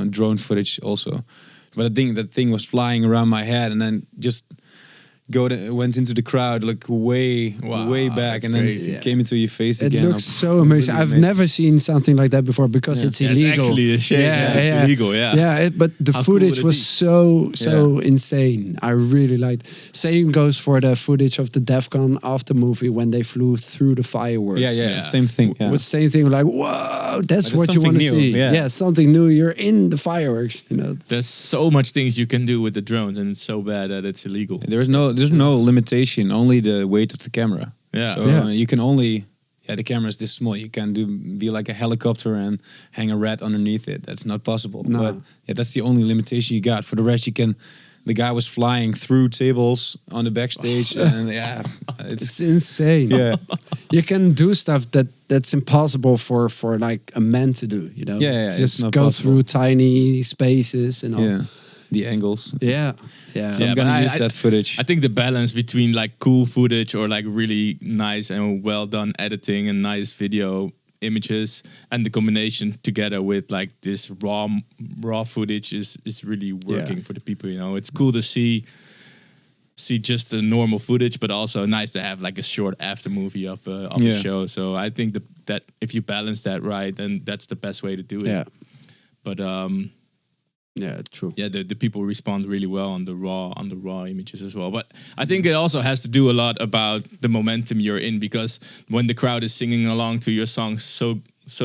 drone footage also. But I think that thing was flying around my head, and then just went into the crowd like way back, and then it came into your face It again. looks so amazing. Really I've never seen something like that before because it's illegal. It's actually a shame. It's illegal. But the How footage cool would it was so insane. I really liked. Same goes for the footage of the Defcon after movie when they flew through the fireworks. Yeah. Same thing. Yeah. With same thing, like whoa, that's what you something want to new, see. yeah. Something new. You're in the fireworks. You know, There's so much things you can do with the drones, and it's so bad that it's illegal. There's no limitation, only the weight of the camera. Yeah. So you can only the camera is this small. You can be like a helicopter and hang a rat underneath it. That's not possible. No. But that's the only limitation you got. For the rest, you can. The guy was flying through tables on the backstage, and it's insane. Yeah, you can do stuff that's impossible for like a man to do. You know, just go through tiny spaces and all. Yeah, the angles. Yeah. So I'm gonna use that footage. I think the balance between like cool footage or like really nice and well done editing and nice video images, and the combination together with like this raw footage is really working for the people. You know, it's cool to see just the normal footage, but also nice to have like a short after movie of a show. So I think that if you balance that right, then that's the best way to do it. Yeah. But Yeah, true. Yeah, the people respond really well on the raw images as well. But I think it also has to do a lot about the momentum you're in, because when the crowd is singing along to your songs so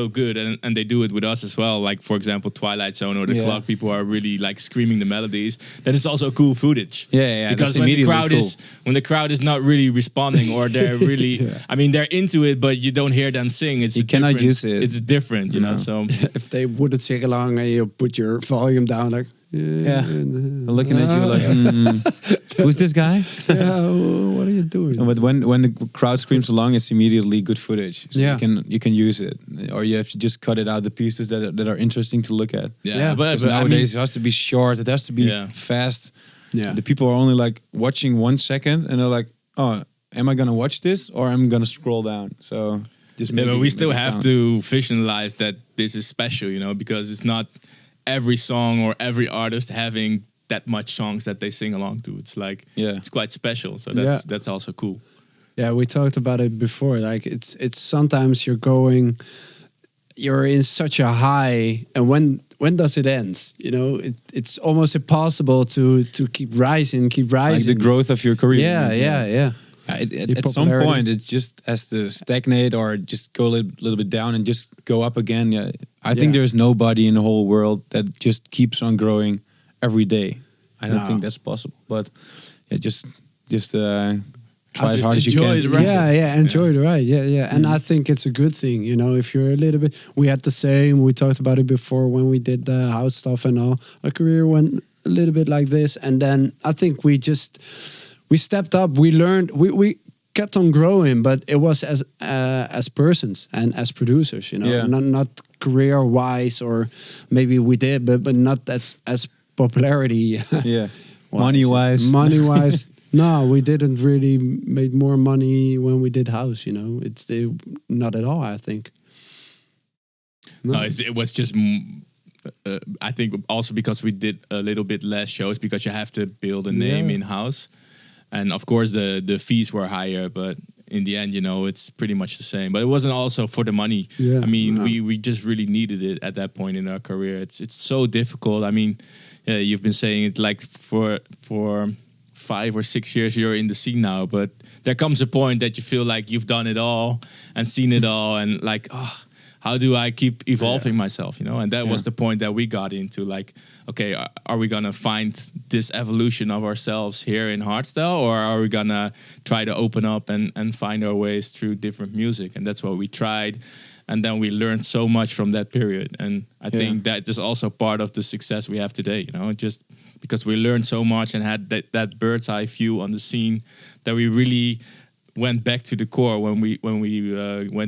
good, and they do it with us as well, like for example Twilight Zone or The Clock, people are really like screaming the melodies, then it's also cool footage. Because when the crowd is not really responding, or they're really I mean, they're into it, but you don't hear them sing, you cannot use it. It's different, you know. So if they wouldn't sing along and you put your volume down, like looking at you like, who's this guy? What are you doing? But when the crowd screams along, it's immediately good footage. So you can use it, or you have to just cut it out, the pieces that are interesting to look at. But nowadays I mean, it has to be short. It has to be fast. The people are only like watching 1 second, and they're like, "Oh, am I gonna watch this, or am I gonna scroll down?" So but we still have to visualize that this is special, you know, because it's not every song or every artist having that much songs that they sing along to. It's like it's quite special. So that's also cool. Yeah, we talked about it before. Like it's sometimes you're in such a high, and when does it end? You know, it's almost impossible to keep rising. Like the growth of your career. Yeah. At some point, it just has to stagnate or just go a little bit down and just go up again. I think there's nobody in the whole world that just keeps on growing every day. I don't think that's possible. But just try as hard as you can. Enjoy the ride. And I think it's a good thing, you know, if you're a little bit. We had the same. We talked about it before when we did the house stuff and all. Our career went a little bit like this, and then I think we stepped up. We learned. We kept on growing, but it was as persons and as producers, you know, not career wise, or maybe we did, but not as popularity. Money wise. No, we didn't really make more money when we did house. You know, it's not at all. I think. No, it was just. I think also because we did a little bit less shows, because you have to build a name in house. And of course, the fees were higher, but in the end, you know, it's pretty much the same. But it wasn't also for the money. I mean, we just really needed it at that point in our career. It's so difficult. I mean, you've been saying it like for 5 or 6 years you're in the scene now, but there comes a point that you feel like you've done it all and seen it all, and like, how do I keep evolving myself, you know? And that was the point that we got into, like, okay, are we gonna find this evolution of ourselves here in Hardstyle, or are we gonna try to open up and find our ways through different music? And that's what we tried. And then we learned so much from that period. And I think that is also part of the success we have today, you know, just because we learned so much and had that bird's eye view on the scene, that we really went back to the core when we went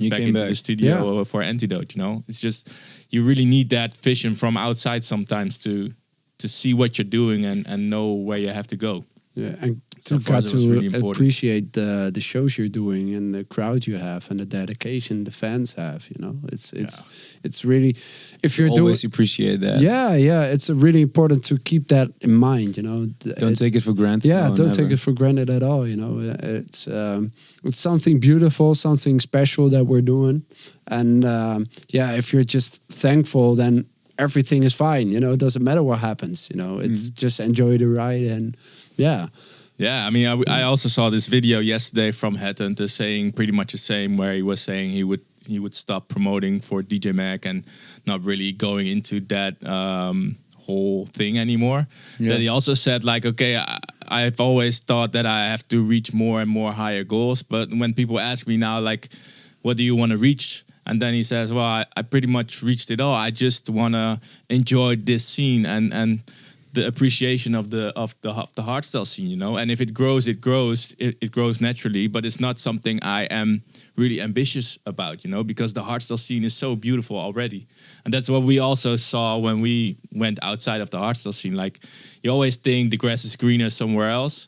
back into the studio for Antidote, you know. It's just, you really need that vision from outside sometimes to see what you're doing and know where you have to go. Yeah, and you got to really appreciate the shows you're doing and the crowd you have and the dedication the fans have. You know, it's really, if you're always appreciate that. It's really important to keep that in mind. You know, don't take it for granted. Yeah, don't take it for granted at all. You know, it's something beautiful, something special that we're doing, and if you're just thankful, then everything is fine. You know, it doesn't matter what happens. You know, it's just enjoy the ride and. Yeah, I mean, I also saw this video yesterday from Headhunter saying pretty much the same, where he was saying he would stop promoting for DJ Mag and not really going into that whole thing anymore. That he also said, like, okay, I've always thought that I have to reach more and more higher goals, but when people ask me now, like, what do you want to reach? And then he says, well, I pretty much reached it all. I just want to enjoy this scene and the appreciation of the hardstyle scene, you know. And if it grows, it grows naturally. But it's not something I am really ambitious about, you know, because the hardstyle scene is so beautiful already. And that's what we also saw when we went outside of the hardstyle scene. Like, you always think the grass is greener somewhere else,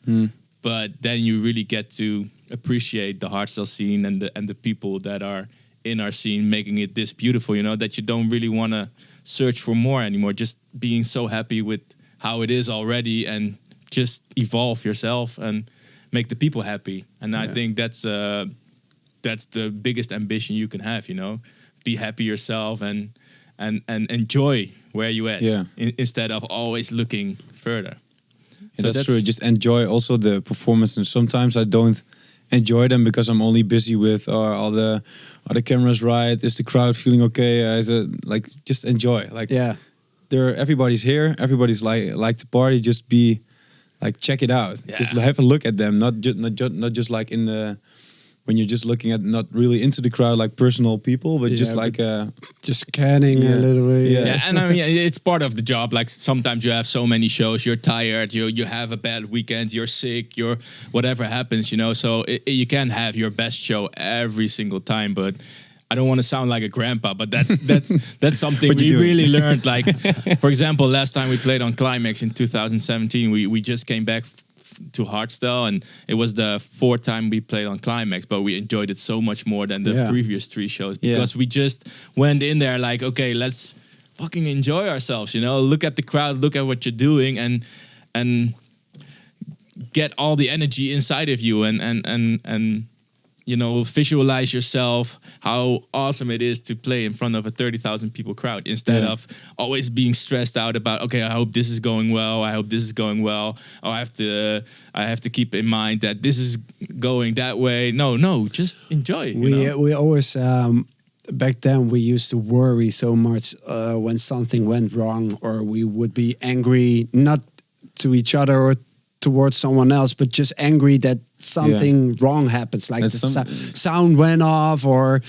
but then you really get to appreciate the hardstyle scene and the people that are in our scene, making it this beautiful, you know, that you don't really want to search for more anymore. Just being so happy with how it is already, and just evolve yourself and make the people happy. And I think that's the biggest ambition you can have, you know. Be happy yourself and enjoy where you at, instead of always looking further. Yeah, so that's true. Just enjoy also the performance, and sometimes I don't enjoy them because I'm only busy with are the cameras right? Is the crowd feeling okay? Is it like just enjoy? Like everybody's here, everybody's like to party. Just be like check it out. Yeah. Just have a look at them, not just like in the when you're just looking at not really into the crowd like personal people, but just like just scanning a little bit. Yeah, and I mean it's part of the job. Like sometimes you have so many shows, you're tired, you have a bad weekend, you're sick, you're whatever happens, you know. So you can have your best show every single time, but I don't want to sound like a grandpa, but that's something we really learned. Like, for example, last time we played on Climax in 2017, we just came back to Hardstyle, and it was the 4th time we played on Climax, but we enjoyed it so much more than the previous 3 shows because we just went in there like, okay, let's fucking enjoy ourselves, you know, look at the crowd, look at what you're doing, and get all the energy inside of you, and you know, visualize yourself how awesome it is to play in front of a 30,000 people crowd instead of always being stressed out about, okay, I hope this is going well. I hope this is going well. Oh, I have to keep in mind that this is going that way. No, just enjoy. We always, back then we used to worry so much when something went wrong, or we would be angry, not to each other or towards someone else, but just angry that something wrong happens, like the sound went off, or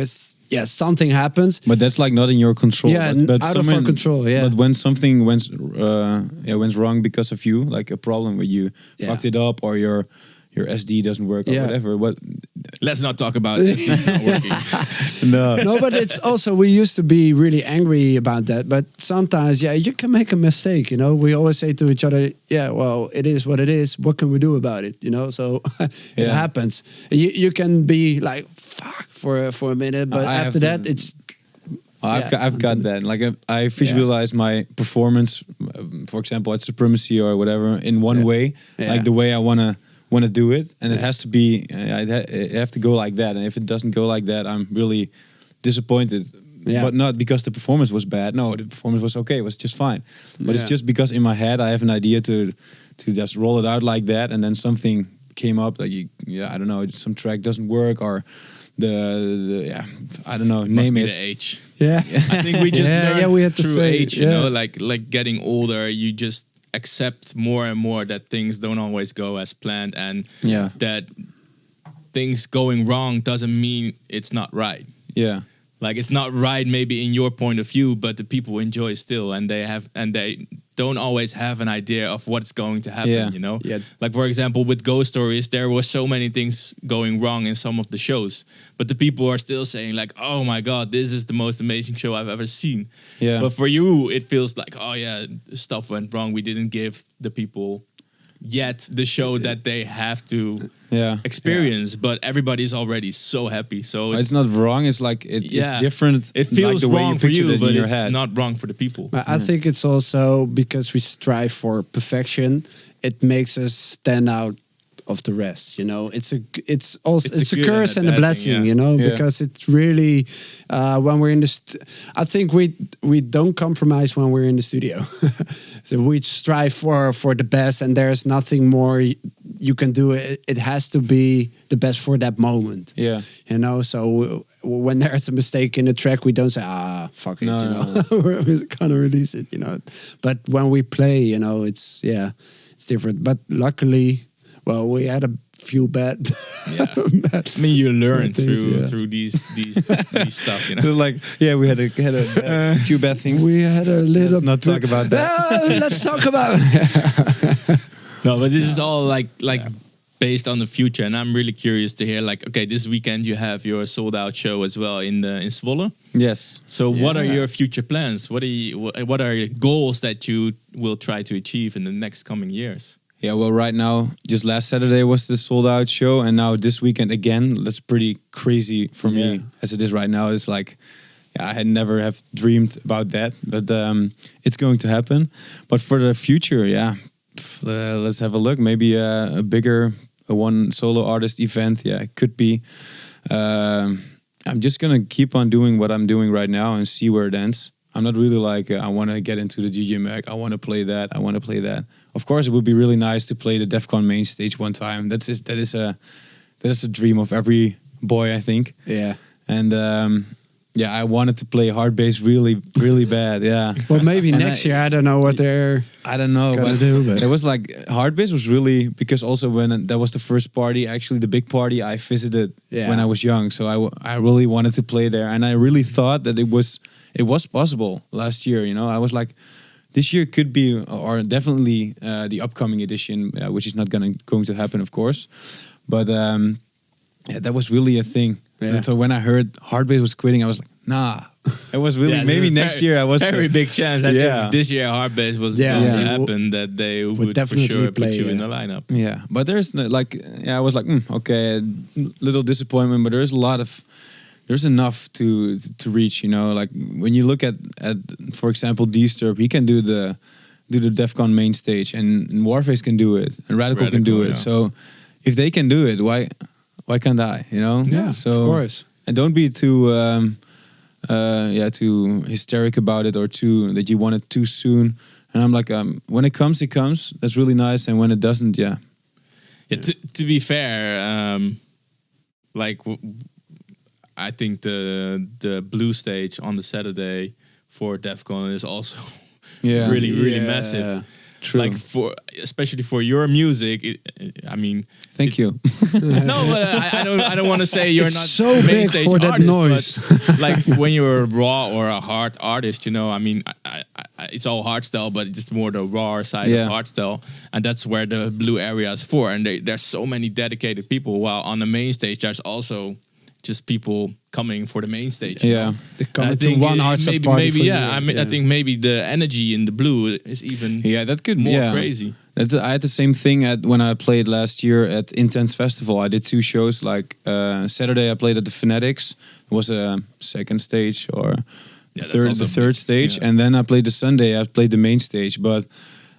something happens. But that's like not in your control. Yeah, but out of our control. Yeah. But when something went wrong because of you, like a problem where you fucked it up, or your SD doesn't work or whatever. Let's not talk about it. It's not working. No, but it's also, we used to be really angry about that. But sometimes, you can make a mistake, you know. We always say to each other, well, it is what it is. What can we do about it, you know? So it happens. You can be like, fuck, for a minute. But after that, it's... I've got that. Like I visualize my performance, for example, at Supremacy or whatever, in one way. Like the way I want to do it, and it has to be it have to go like that, and if it doesn't go like that, I'm really disappointed. But not because the performance was bad. No, the performance was okay, it was just fine, but it's just because in my head I have an idea to just roll it out like that, and then something came up, like I don't know, some track doesn't work, or the I don't know, name it. The age. I think we just learned we had to through age, you know, like getting older, you just accept more and more that things don't always go as planned, and that things going wrong doesn't mean it's not right. Like it's not right maybe in your point of view, but the people enjoy still, and they don't always have an idea of what's going to happen, you know? Like for example, with Ghost Stories, there were so many things going wrong in some of the shows, but the people are still saying like, oh my God, this is the most amazing show I've ever seen. But for you, it feels like, oh yeah, stuff went wrong. We didn't give the people yet the show that they have to experience, but everybody's already so happy. So it's not wrong. It's like it's different. It feels like the way wrong you for you, it but in your it's head. not wrong for the people. I think it's also because we strive for perfection. It makes us stand out of the rest, you know. It's a curse and a blessing, you know, because it's really when we're in the I think we don't compromise when we're in the studio. So we strive for the best, and there's nothing more you can do. It has to be the best for that moment, you know. So when there's a mistake in the track, we don't say fuck it, you know. We're gonna release it, you know. But when we play, you know, it's different. But luckily, well, we had a few bad. I mean, you learn through these stuff, you know. So like, we had a few bad things. We had a little. Let's not talk about that. Let's talk about. No, but this is all like based on the future, and I'm really curious to hear. Like, okay, this weekend you have your sold out show as well in Zwolle. Yes. So, what are your future plans? What are your goals that you will try to achieve in the next coming years? Yeah, well, right now, just last Saturday was the sold out show, and now this weekend again. That's pretty crazy for me as it is right now. It's like, I had never have dreamed about that, but it's going to happen. But for the future, let's have a look. Maybe a bigger one solo artist event. Yeah, it could be. I'm just gonna keep on doing what I'm doing right now and see where it ends. I'm not really like I want to get into the DJ Mag. I want to play that. I want to play that. Of course, it would be really nice to play the DEF CON main stage one time. That is a dream of every boy, I think. Yeah. And I wanted to play hard bass really, really bad. Yeah. Well, maybe next year. I don't know what they're. I don't know gonna what do, but it was like. Hard bass was really, because also when that was the first party, actually the big party I visited when I was young. So I really wanted to play there, and I really thought that it was possible last year. You know, I was like, this year could be, or definitely the upcoming edition, which is not going to happen, of course. But that was really a thing. Yeah. And so when I heard hard bass was quitting, I was like, nah. It was really maybe next year. I was very big chance that if this year hard bass was going to happen, that they would definitely for sure play, put you in the lineup. Yeah, but there's I was like, okay, little disappointment, but there's enough to reach. You know, like when you look at for example, Disturb, he can do the DEF CON main stage, and Warface can do it, and Radical can do it. Yeah. So if they can do it, why can't I? You know? Yeah, so, of course. And don't be too too hysteric about it, or that you want it too soon. And I'm like, when it comes, it comes. That's really nice. And when it doesn't, yeah. To be fair, I think the blue stage on the Saturday for DEF CON is also really massive. True. Like especially for your music, I mean, thank you. No, but I don't want to say you're not so main big stage for that artist, noise. But like when you're a raw or a hard artist, you know, I mean, it's all hardstyle, but it's more the raw side of hardstyle, and that's where the blue area is for. And there's so many dedicated people. While on the main stage, there's also just people coming for the main stage. Yeah, they come to one hardstyle party. Maybe I think maybe the energy in the blue is even that could more crazy. I had the same thing when I played last year at Intense Festival. I did 2 shows. Like Saturday, I played at the Phonetics. It was a second stage or the third stage, and then I played the Sunday. I played the main stage, but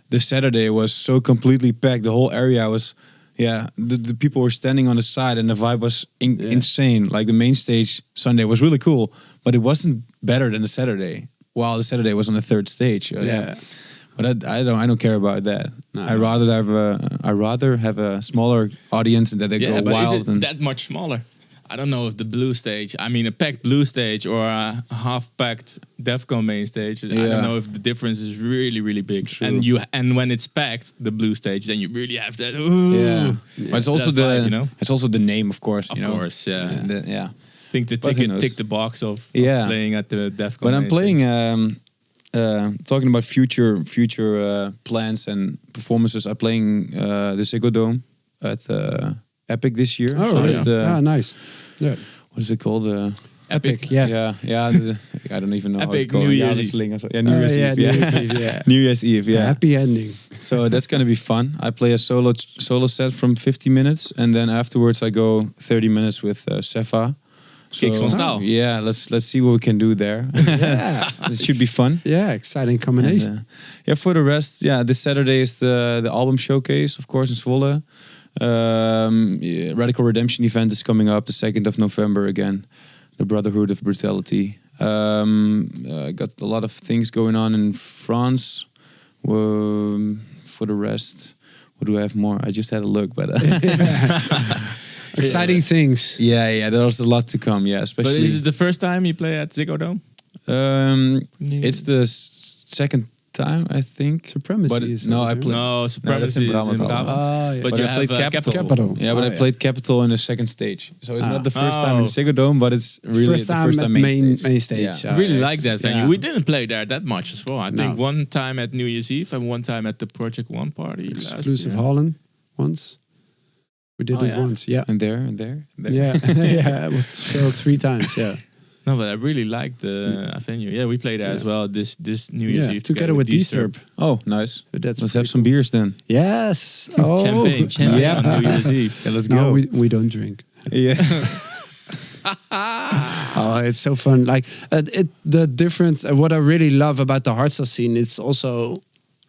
the Saturday was so completely packed. The whole area was. Yeah, the people were standing on the side, and the vibe was insane. Like the main stage Sunday was really cool, but it wasn't better than the Saturday. While the Saturday was on the third stage. But I don't care about that. No, I rather have a smaller audience and that they go but wild. Is it that much smaller? I don't know if the blue stage, I mean a packed blue stage or a half-packed DEF CON main stage, I don't know if the difference is really, really big. True. And when it's packed, the blue stage, then you really have that. But it's also it's also the name, of course. Of course, I think to tick the box of playing at the DEF CON. But I'm playing. Talking about future plans and performances, I'm playing the Ziggo Dome at Epic this year. Oh, so nice. Yeah. What is it called? Epic. Yeah. I don't even know Epic how it's called. New Year's Eve. New Year's Eve. New Year's Eve. Yeah. Happy ending. So that's gonna be fun. I play a solo set from 50 minutes, and then afterwards I go 30 minutes with Sefa. Kicks on style. Yeah, let's see what we can do there. It should be fun. Yeah, exciting combination. And, for the rest, this Saturday is the album showcase, of course, in Zwolle. Radical Redemption event is coming up the 2nd of November again. The Brotherhood of Brutality. Got a lot of things going on in France. For the rest, what do I have more? I just had a look, but exciting things. Yeah, there's a lot to come. Yeah, especially. But is it the first time you play at Ziggo Dome? It's the second time, I think. Supremacy. But I played. No, Supremacy is in Brabant. But you have played Capital. Yeah, but I played Capital in the second stage. So it's not the first time in Ziggo Dome, but it's really the first time main stage. I really like that venue. We didn't play there that much as well. I think one time at New Year's Eve and one time at the Project One party. Exclusive Holland once. We did it once, and there. Yeah, it was filled 3 times. Yeah. No, but I really liked the venue. Yeah, we played there as well. This New Year's Eve together with Disturb. Oh, nice. So let's have some beers then. Yes. Champagne on New Year's Eve. Yeah, let's go. We don't drink. Yeah. It's so fun. Like the difference. What I really love about the hardstyle scene, it's also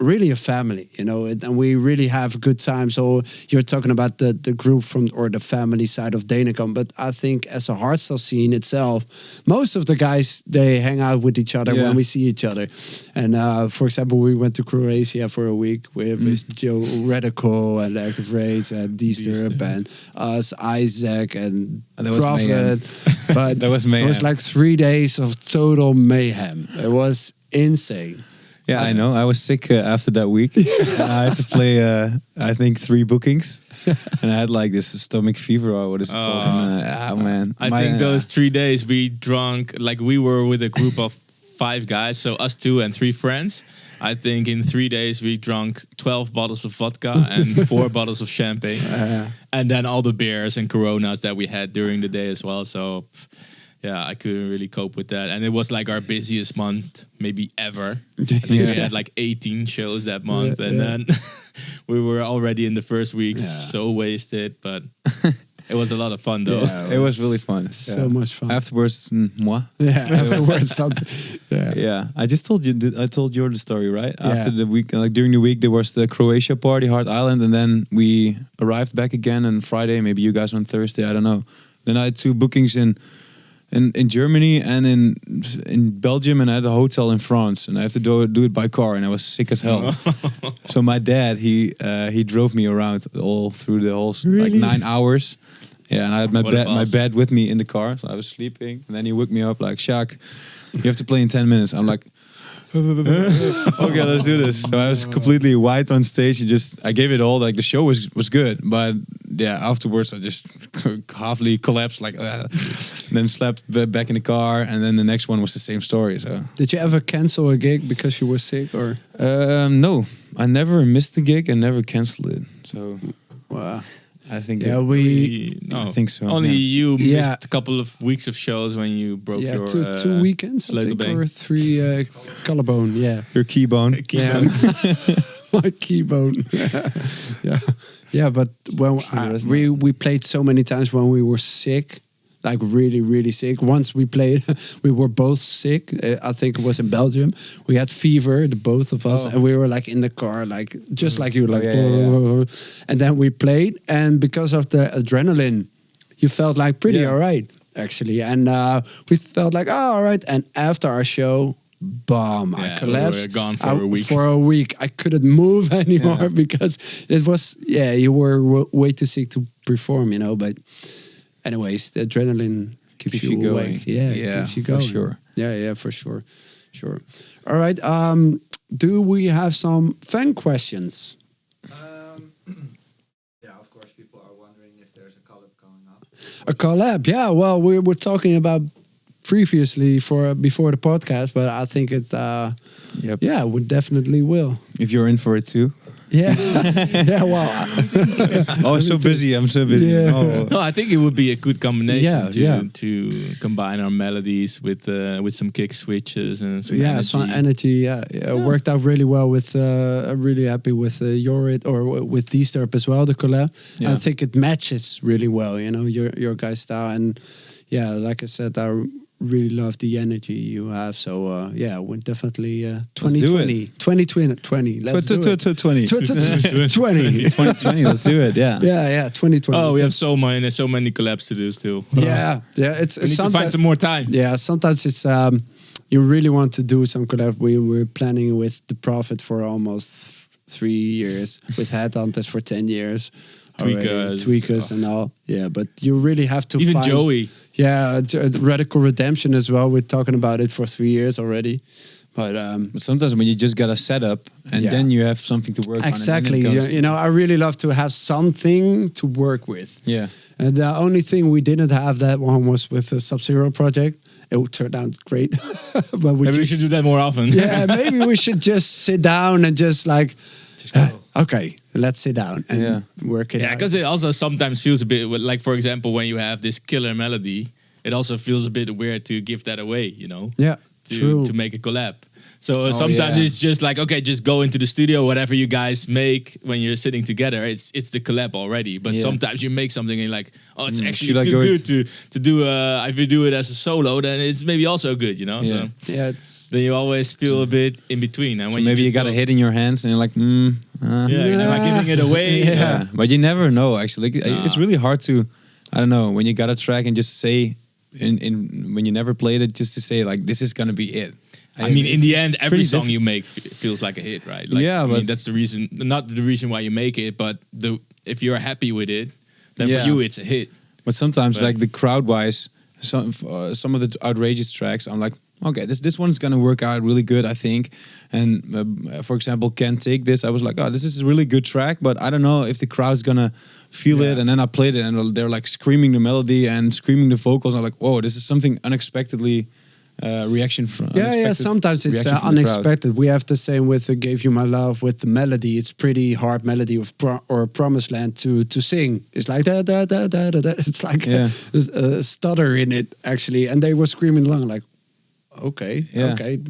really a family, you know, and we really have good times. So you're talking about the group from or the family side of Denekamp, but I think as a hardstyle scene itself, most of the guys, they hang out with each other when we see each other. And for example, we went to Croatia for a week with Joe Radical and ACTOFRAGE and D-Stirp and us, Isaac and Prophet. But that was mayhem. It was like 3 days of total mayhem. It was insane. Yeah, I know. I was sick after that week. I had to play, I think, 3 bookings. And I had like this stomach fever or what is it called? And, man. I think those 3 days we drunk, like we were with a group of 5 guys, so us 2 and 3 friends. I think in 3 days we drank 12 bottles of vodka and 4 bottles of champagne. And then all the beers and Coronas that we had during the day as well. So yeah, I couldn't really cope with that. And it was like our busiest month, maybe ever. I think we had like 18 shows that month. And then we were already in the first week so wasted. But it was a lot of fun though. Yeah, it was really fun. So much fun. Afterwards, moi. Yeah, afterwards something. Yeah. I just told you, I told you the story, right? After the week, like during the week, there was the Croatia party, Hard Island. And then we arrived back again on Friday. Maybe you guys on Thursday, I don't know. Then I had 2 bookings in Germany and in Belgium, and I had a hotel in France, and I have to do it by car, and I was sick as hell. So my dad, he drove me around all through the whole like 9 hours. Yeah, and I had my bed with me in the car, so I was sleeping, and then he woke me up like, Jacques, you have to play in 10 minutes. I'm like, okay, let's do this. So I was completely white on stage. I gave it all. Like the show was good, but yeah, afterwards I just halfly collapsed, like, then slept back in the car, and then the next one was the same story. So did you ever cancel a gig because you were sick, or? No, I never missed a gig and never canceled it. So wow. I think I think so. Only you missed a couple of weeks of shows when you broke your 2 weekends, I think, or 3 collarbone. Yeah, your keybone. My keybone. yeah. But when we played so many times when we were sick, like really, really sick. Once we played, we were both sick. I think it was in Belgium. We had fever, the both of us, and we were like in the car, like just like you, like. And then we played, and because of the adrenaline, you felt like pretty all right, actually. And we felt like, all right. And after our show, boom, I collapsed. We were gone for a week. For a week, I couldn't move anymore because it was you were way too sick to perform, you know, but. Anyways, the adrenaline keeps you awake. Yeah, keeps you going. For sure. Yeah, for sure. All right. Do we have some fan questions? Yeah, of course. People are wondering if there's a collab going up. A collab, yeah. Well, we were talking about previously before the podcast, but I think it. Yeah, we definitely will. If you're in for it too. Yeah, yeah. Well, I'm so busy. Yeah. Oh. No, I think it would be a good combination to combine our melodies with some kick switches and some energy. Some energy. It worked out really well with. I'm really happy with Jorit or with D-Stirp as well. The collab. I think it matches really well. You know, your guys' style, and like I said, I really love the energy you have. So we're definitely 2020. 2020. Let's do it. 2020. 2020. Let's do it. Yeah. Yeah. 2020. Oh, we have so many collabs to do still. Yeah. It's we need to find some more time. Yeah. Sometimes it's you really want to do some collab. We were planning with The Prophet for almost 3 years, with Headhunters for 10 years. Tweakers and all. Yeah, but you really have to even find... Joey. Yeah, Radical Redemption as well. We're talking about it for 3 years already. But sometimes when you just got a setup and then you have something to work on. Exactly. You know, I really love to have something to work with. Yeah. And the only thing we didn't have that one was with the Sub-Zero project. It turned out great. But maybe we should do that more often. Yeah, maybe we should just sit down and just like... okay, let's sit down and work it out. Yeah, because it also sometimes feels a bit like, for example, when you have this killer melody, it also feels a bit weird to give that away, you know? Yeah, to make a collab. So sometimes yeah. it's just like, okay, just go into the studio, whatever you guys make when you're sitting together, it's the collab already. But sometimes you make something and you're like, oh, it's actually too good to do. If you do it as a solo, then it's maybe also good, you know. Yeah. So it's then you always feel a bit in between, and when maybe you got a hit in your hands and you're like, you're like giving it away. yeah. But you never know. Actually, it's really hard to, I don't know, when you got a track and just say, when you never played it, just to say like, this is gonna be it. I mean, in the end, every song you make feels like a hit, right? Like, yeah, but that's the reason, not the reason why you make it, but if you're happy with it, then for you it's a hit. But sometimes, like the crowd-wise, some of the outrageous tracks, I'm like, okay, this one's gonna work out really good, I think. And for example, Can't Take This, I was like, oh, this is a really good track, but I don't know if the crowd's gonna feel it. And then I played it, and they're like screaming the melody and screaming the vocals. And I'm like, whoa, this is something unexpectedly. Reaction from sometimes it's unexpected. We have the same with Gave You My Love with the melody. It's pretty hard melody of or Promised Land to sing. It's like da da da da da. It's like a stutter in it actually, and they were screaming along like, okay,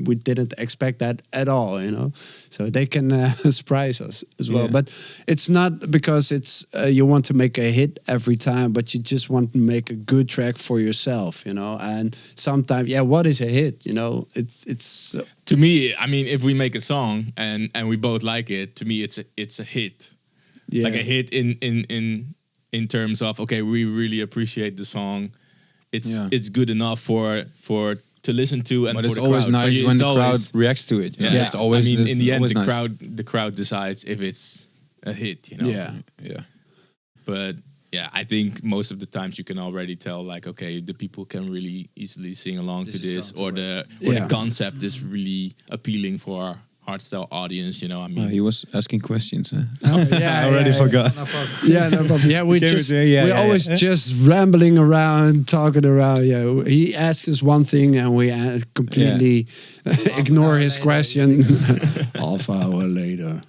we didn't expect that at all, you know. So they can surprise us as well. But it's not because it's you want to make a hit every time, but you just want to make a good track for yourself, you know. And sometimes, what is a hit? You know, it's to me. I mean, if we make a song and we both like it, to me, it's a hit. Yeah. Like a hit in terms of, okay, we really appreciate the song. It's good enough for to listen to, and but for it's the always crowd. nice when the crowd reacts to it. Yeah, it's always. I mean, in the end, nice. the crowd decides if it's a hit. You know. Yeah. But I think most of the times you can already tell, like, okay, the people can really easily sing along to this, or the concept is really appealing for our Hardstyle audience, you know. I mean, he was asking questions. Huh? I already forgot. No problem. No problem. Yeah, we're always just rambling around, talking around. Yeah, he asks us one thing and we completely ignore his question. Half hour later.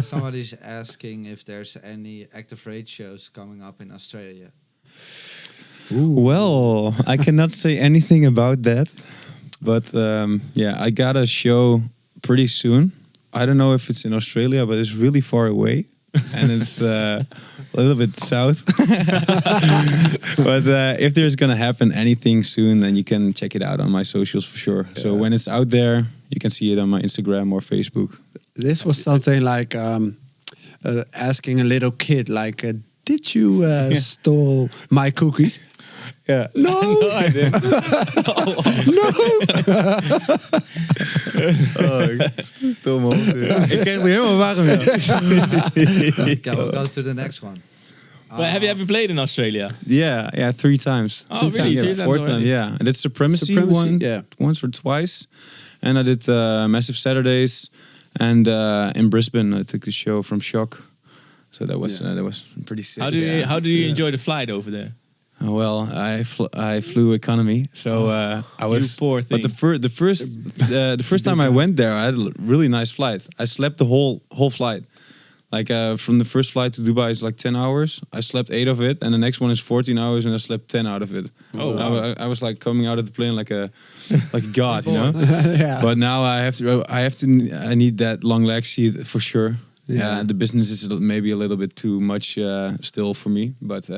Somebody's asking if there's any ACTOFRAGE shows coming up in Australia. Well, I cannot say anything about that, but I got a show pretty soon. I don't know if it's in Australia, but it's really far away, and it's a little bit south. But if there's gonna happen anything soon, then you can check it out on my socials for sure. So when it's out there, you can see it on my Instagram or Facebook. This was something like asking a little kid, like, did you stole my cookies? Yeah. No. No, I didn't. No. Stom man. Ik kreeg me helemaal warm. Okay, we'll go to the next one. But have you ever played in Australia? Yeah, 3 times. Oh, really? 3 times 4th time, already? yeah. And it's Supremacy once or twice. And I did Massive Saturdays. And in Brisbane, I took a show from Shock. So that was pretty sick. How do you enjoy the flight over there? Well, I flew economy, so I was. You poor thing. But the first time I went there, I had a really nice flight. I slept the whole flight. Like from the first flight to Dubai is like 10 hours. I slept 8 of it, and the next one is 14 hours, and I slept 10 out of it. Oh, wow. I was like coming out of the plane like a god, you know. Yeah. But now I need that long leg seat for sure. Yeah, the business is maybe a little bit too much still for me, but.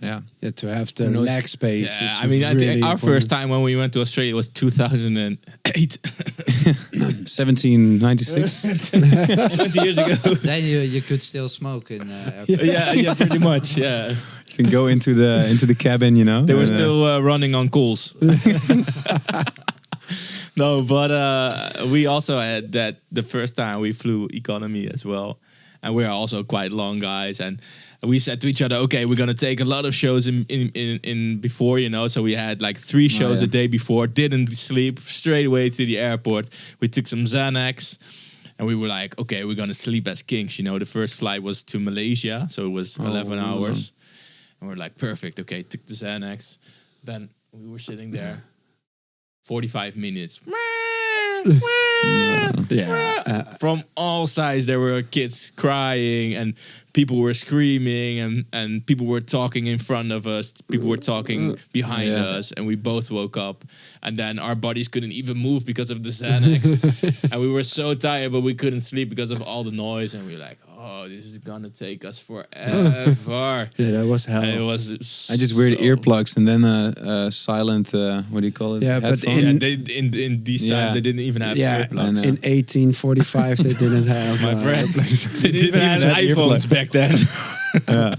To have the leg space. Yeah, I mean, I think our first time when we went to Australia was 2008. 1796. 20 years ago. Then you could still smoke in yeah, pretty much. Yeah, you can go into the cabin, you know. They were still running on coals. No, but we also had that the first time we flew economy as well, and we are also quite long guys, and we said to each other, okay, we're gonna take a lot of shows in before, you know. So we had like 3 shows a day before, didn't sleep, straight away to the airport. We took some Xanax, and we were like, okay, we're gonna sleep as kings, you know. The first flight was to Malaysia, so it was 11 hours, and we're like, perfect, okay. Took the Xanax, then we were sitting there, 45 minutes. Yeah. From all sides. There were kids crying and people were screaming and people were talking in front of us. People were talking behind us, and we both woke up. And then our bodies couldn't even move because of the Xanax. And we were so tired, but we couldn't sleep because of all the noise. And we were like, oh, this is gonna take us forever. Yeah, that was hell. And it was. I just wear so- earplugs and then silent. What do you call it? Yeah, but Headphone? Yeah, they, in these times Yeah. they didn't even have Yeah, earplugs. in 1845 they didn't have My friends, they didn't didn't even even have have iPhones earplugs. back then.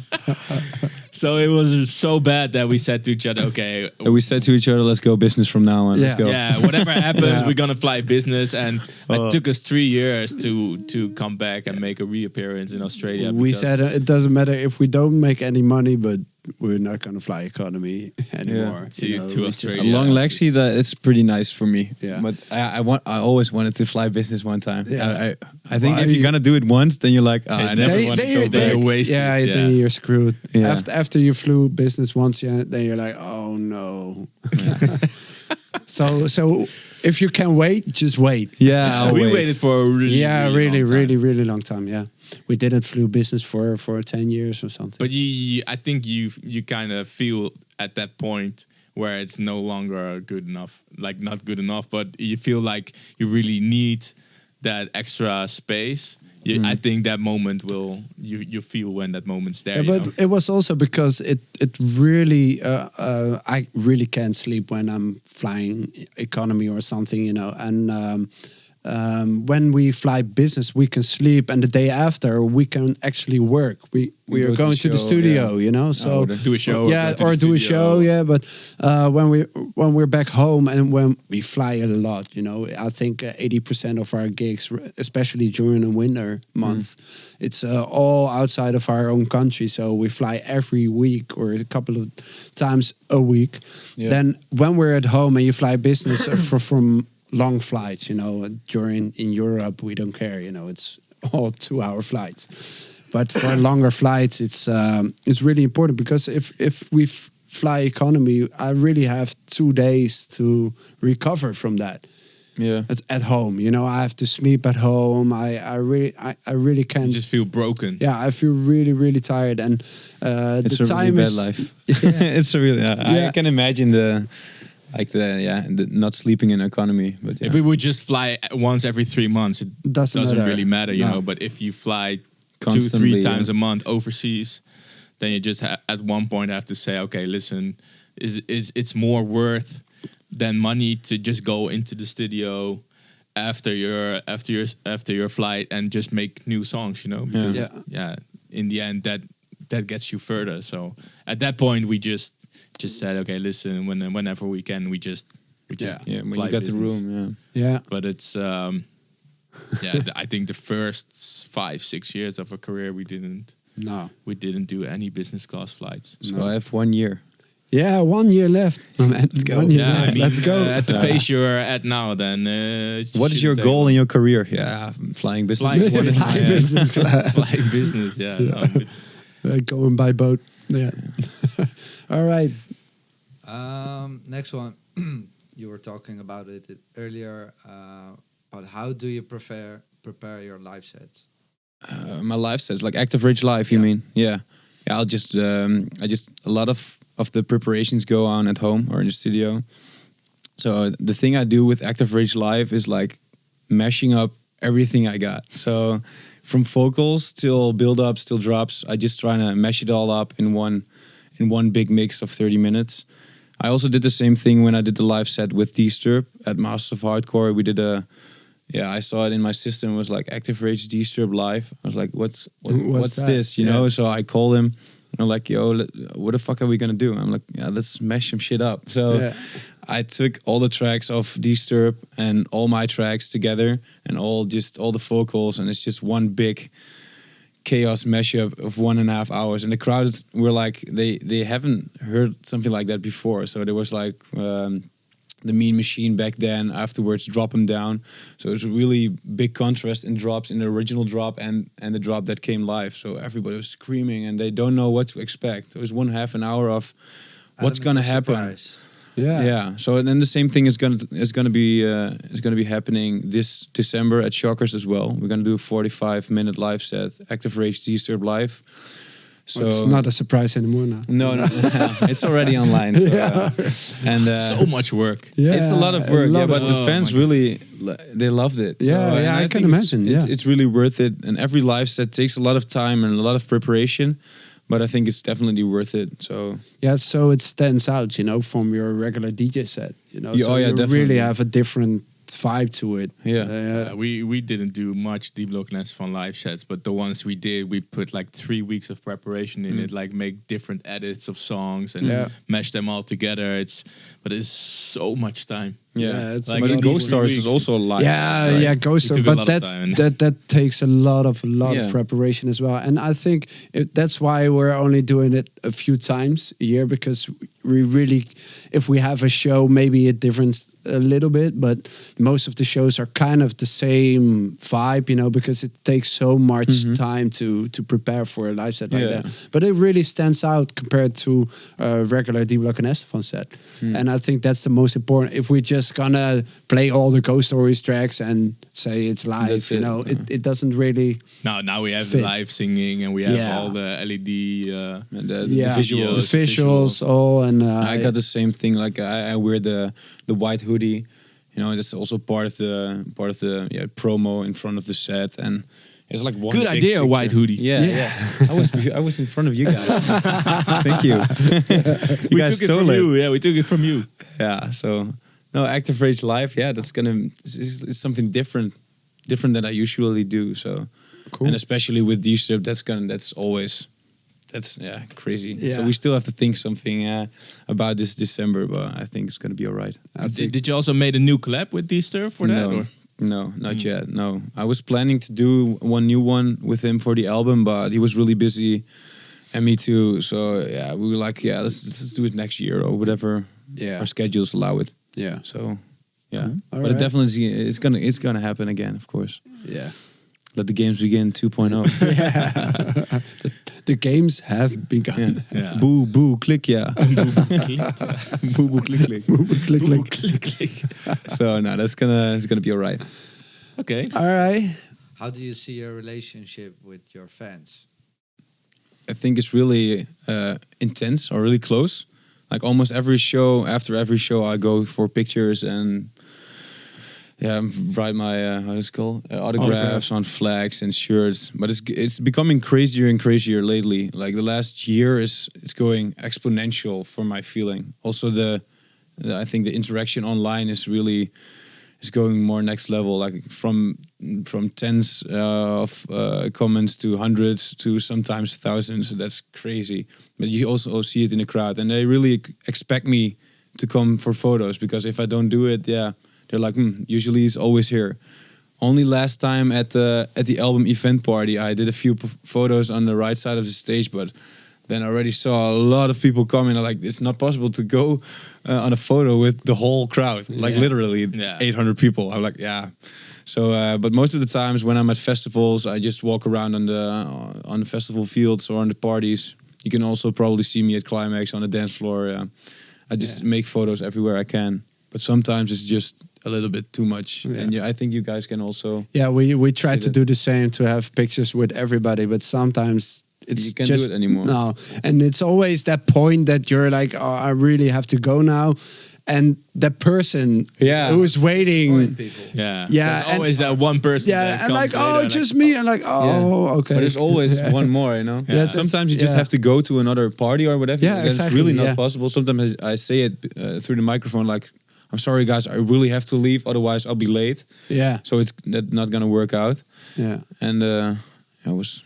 So it was so bad that we said to each other, okay, And we said to each other, let's go business from now on. Let's Yeah. go. yeah, whatever happens, Yeah. we're gonna fly business. And it took us 3 years to come back and make a reappearance in Australia. We because- said it doesn't matter if we don't make any money, but we're not going to fly economy anymore. To- you know, to we just- Australia. Along Lexi, that it's pretty nice for me. Yeah. But I always wanted to fly business one time. Yeah. I think Why if you're you- gonna do it once, then you're like, Hey, I never they- want to they- go they- back. wasted, yeah, yeah. then you're screwed. Yeah. After you flew business once, then you're like, oh no. So if you can wait, just wait. Yeah, I'll we wait. waited for a really, really, long time. really long time. Yeah, we didn't flew business for 10 years or something. But I think you kind of feel at that point where it's no longer good enough, like not good enough, but you feel like you really need that extra space. I think that moment you feel when that moment's there. Yeah, you but know? it was also because it really I really can't sleep when I'm flying economy or something, you know. And when we fly business, we can sleep, and the day after we can actually work. We go are to going to the show, studio, you know. So do a show, yeah, or go to or the do a studio. show, yeah. But when we're back home and when we fly a lot, you know, I think 80% of our gigs, especially during the winter months, it's all outside of our own country. So we fly every week or a couple of times a week. Yeah. Then when we're at home and you fly business from long flights, you know, in Europe we don't care, you know, it's all 2-hour flights. But for longer flights, it's really important because if we fly economy, I really have 2 days to recover from that. Yeah. At home, you know, I have to sleep at home. I really can't. You just feel broken. Yeah, I feel really tired, and It's the a time really is bad life. It's a really. I can imagine the not sleeping in economy. But If we would just fly once every 3 months, it Doesn't doesn't matter. really matter, you No. know. But if you fly Constantly, 2-3 times yeah. a month overseas, then you just at one point have to say, okay, listen, it's more worth than money to just go into the studio after your flight and just make new songs, you know. Because Yeah. in the end that gets you further. So at that point we just said, okay, listen, whenever we can, we just when fly you got the business. room, yeah. yeah. But it's I think the first 5-6 years of a career we didn't do any business class flights. So I have 1 year. Yeah, 1 year left. Let's go. 1 year Yeah, left. I mean, Let's go. at the pace you're at now, then What is your goal in your career? Yeah, flying business. Flying- What is Fly my- business class. flying business? Yeah, no, but- Going by boat. Yeah. All right. Next one. You were talking about it earlier. About how do you prepare your live sets? My live sets, like ACTOFRAGE live, you mean? Yeah. I'll just a lot of the preparations go on at home or in the studio. So the thing I do with ACTOFRAGE live is like mashing up everything I got. So from vocals till build-ups till drops, I just try to mash it all up in one big mix of 30 minutes. I also did the same thing when I did the live set with Disturb at Masters of Hardcore. We did I saw it in my system. It was like ACTOFRAGE Disturb live. I was like, what's that? this? You know? So I called him. And I'm like, yo, what the fuck are we gonna do? I'm like, yeah, let's mash some shit up. So I took all the tracks of Disturb and all my tracks together and all the vocals, and it's just one big chaos mashup of 1.5 hours. And the crowd were like, they haven't heard something like that before. So there was like the Mean Machine back then, afterwards Drop 'Em Down. So it's a really big contrast in drops in the original drop and the drop that came live. So everybody was screaming and they don't know what to expect. It was 1/2 an hour of what's Element gonna of happen. surprise. Yeah. So and then the same thing is gonna be happening this December at Shockers as well. We're gonna do a 45-minute live set, ACTOFRAGE Disturbed live. So it's not a surprise anymore now. No, it's already online. So, and so much work. Yeah, it's a lot of work. Yeah, but the fans really they loved it. Yeah, so, I can think imagine. It's really worth it. And every live set takes a lot of time and a lot of preparation. But I think it's definitely worth it. So so it stands out, from your regular DJ set. So you definitely. really have a different vibe to it. Yeah. We didn't do much Deep Local and Estefan live sets, but the ones we did, we put like 3 weeks of preparation in it, like make different edits of songs and mash them all together. But it's so much time. Yeah, it's like in Ghost Stars is also live. Ghost Stars, but that takes a lot of preparation as well. And I think that's why we're only doing it a few times a year, because we really, if we have a show, maybe it differs a little bit, but most of the shows are kind of the same vibe, because it takes so much time to prepare for a live set like that. But it really stands out compared to a regular D Block and Estefan set. And I think that's the most important. If we just gonna play all the Ghost Stories tracks and say it's live, it doesn't really. Now we have fit. Live singing, and we have all the LED and the visuals, all, and I got the same thing. Like I wear the white hoodie, that's also part of the promo in front of the set, and it's like one good big idea, picture. White hoodie. Yeah. I was in front of you guys. Thank you. We took it from you. Yeah, we took it from you. Yeah. So no, ACTOFRAGE live. Yeah, it's something different than I usually do. So cool. And especially with D-Strip, that's crazy. Yeah. So we still have to think something about this December, but I think it's gonna be all right. Did you also made a new collab with D-Strip for that? Or? No, not yet. No, I was planning to do one new one with him for the album, but he was really busy, and me too. So we were like, let's do it next year or whatever. Our schedules allow it. Yeah. So Cool. But it definitely it's gonna happen again, of course. Yeah. Let the games begin 2.0. The games have begun. Yeah. Boo boo click Boo boo click click. Boo, boo, click, Boo, click. click. So no, it's gonna be all right. Okay. All right. How do you see your relationship with your fans? I think it's really intense or really close. Like almost every show, after every show, I go for pictures and write my autographs on flags and shirts. But it's becoming crazier and crazier lately. Like the last year it's going exponential for my feeling. Also I think the interaction online is going more next level. Like from tens of comments to hundreds to sometimes thousands. That's crazy. But you also see it in the crowd, and they really expect me to come for photos, because if I don't do it, they're like, usually he's always here. Only last time at the album event party, I did a few photos on the right side of the stage, but then I already saw a lot of people coming. I'm like, it's not possible to go on a photo with the whole crowd, like literally 800 people. I'm like, So, but most of the times when I'm at festivals, I just walk around on the festival fields or on the parties. You can also probably see me at Climax on the dance floor. I just make photos everywhere I can. But sometimes it's just a little bit too much. Yeah. And I think you guys can also... Yeah, we try to do the same, to have pictures with everybody. But sometimes you can't do it anymore. No. And it's always that point that you're like, oh, I really have to go now. And that person who's waiting, there's always that one person. Yeah, and like, just me, and like, okay. But there's always one more, Yeah. Sometimes you just have to go to another party or whatever. Yeah, exactly. It's really not possible. Sometimes I say it through the microphone, like, I'm sorry, guys, I really have to leave, otherwise I'll be late. Yeah. So it's not gonna work out. Yeah. And I was.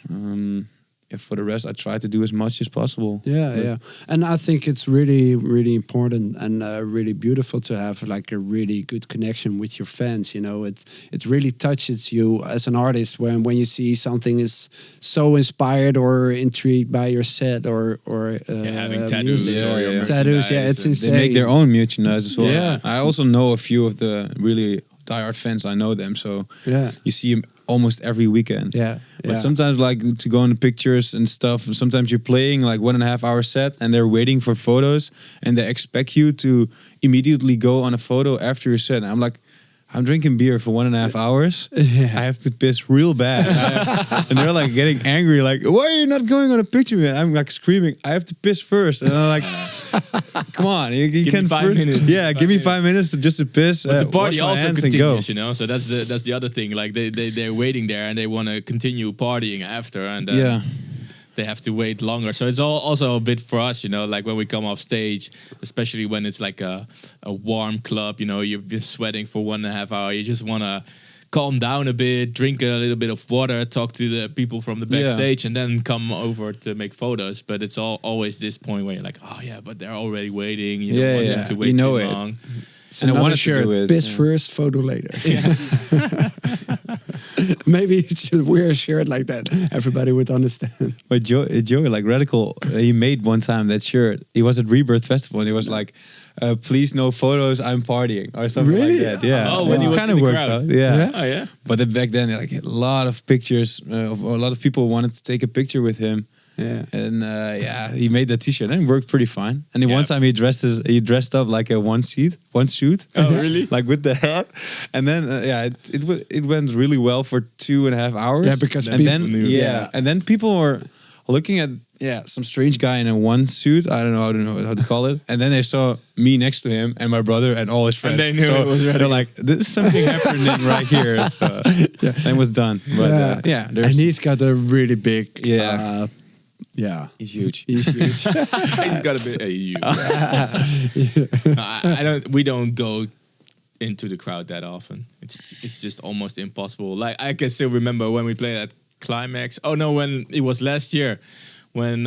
For the rest, I try to do as much as possible. Yeah. And I think it's really, really important and really beautiful to have like a really good connection with your fans. It really touches you as an artist when you see something is so inspired or intrigued by your set or having tattoos or your tattoos. Yeah, it's insane. They make their own merchandise as well. Yeah. I also know a few of the really diehard fans. I know them, so Yeah. you see him almost every weekend. Yeah. But sometimes, like, to go in the pictures and stuff, sometimes you're playing like 1.5 hour set and they're waiting for photos and they expect you to immediately go on a photo after your set. And I'm like, I'm drinking beer for 1.5 hours. Yeah. I have to piss real bad. And they're like getting angry, like, why are you not going on a picture, man? I'm like screaming, I have to piss first. And I'm like, come on, you Give can me 5 minutes. Yeah, give me 5 minutes to just to piss. But the party wash my also hands and go. continues, you know. So that's the other thing. Like they're waiting there and they want to continue partying after, and Yeah. they have to wait longer. So it's also a bit for us, you know, like when we come off stage, especially when it's like a warm club, you know, you've been sweating for 1.5 hours. You just want to calm down a bit, drink a little bit of water, talk to the people from the backstage, and then come over to make photos. But it's always this point where you're like, oh yeah, but they're already waiting. You don't want them to wait too long. It's And I another wanted to shirt. do it, Piss yeah. first, photo later. Maybe you should wear a shirt like that. Everybody would understand. But Joey, like Radical, he made one time that shirt. He was at Rebirth Festival and he was like, please no photos, I'm partying. Or something Really? like that. Yeah. Oh, when he was kind in of the worked crowd. out. Yeah. Yeah? Oh yeah. But then back then, like, a lot of pictures, a lot of people wanted to take a picture with him. Yeah. And he made that T-shirt and it worked pretty fine. And then one time he dressed up like a one suit. Oh really? Like with the hat. And then it went really well for 2.5 hours. Yeah, because and people then knew. and then people were looking at some strange guy in a one suit. I don't know how to call it. And then they saw me next to him and my brother and all his friends. And they knew it was ready. They're like, there's something happening right here. So and it was done. But and he's got a really big. he's huge. He's huge. He's got a bit. We don't go into the crowd that often. It's just almost impossible. Like I can still remember when we played at Climax. Oh no, when it was last year when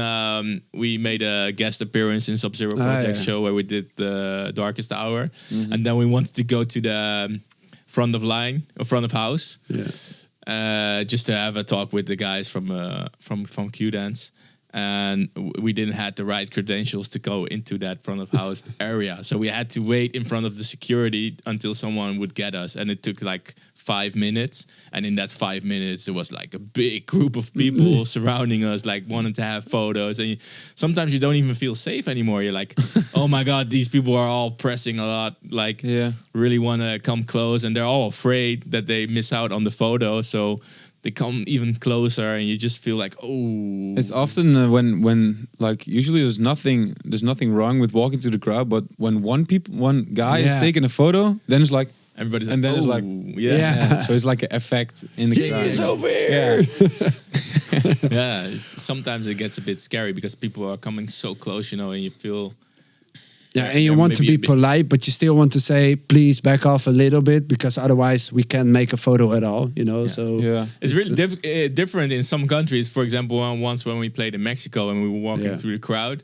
we made a guest appearance in Sub-Zero Project show where we did the Darkest Hour, and then we wanted to go to the front of house, just to have a talk with the guys from Q Dance. And we didn't have the right credentials to go into that front of house area. So we had to wait in front of the security until someone would get us. And it took like 5 minutes. And in that 5 minutes, there was like a big group of people surrounding us, like wanting to have photos. And sometimes you don't even feel safe anymore. You're like, oh my God, these people are all pressing a lot. Like really want to come close. And they're all afraid that they miss out on the photo. So they come even closer, and you just feel like, oh. It's often when like usually there's nothing wrong with walking to the crowd, but when one guy is taking a photo, then it's like everybody's and like, then it's like so it's like an effect in the crowd. He's over here. Sometimes it gets a bit scary because people are coming so close, you know, and you feel. Yeah, and you want to be polite, but you still want to say, please back off a little bit, because otherwise we can't make a photo at all, you know? So it's really different in some countries. For example, once when we played in Mexico and we were walking through the crowd,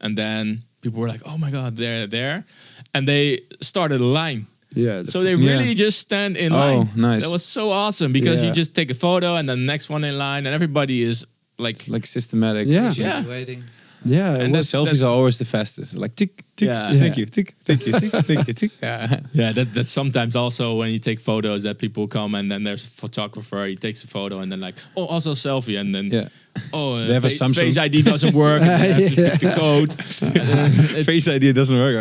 and then people were like, oh my God, they're there. And they started a line. Yeah. So they really just stand in line. Oh, nice. That was so awesome because you just take a photo and then the next one in line, and everybody is like systematic. Yeah. Waiting. Yeah. And the selfies are always the fastest. Like tick, tick, thank you, tick, thank you, tick, thank you, tick. That's sometimes also when you take photos that people come and then there's a photographer, he takes a photo and then like, oh, also selfie, and then they have a Samsung. Face ID doesn't work, and they have to pick the code. Face ID doesn't work.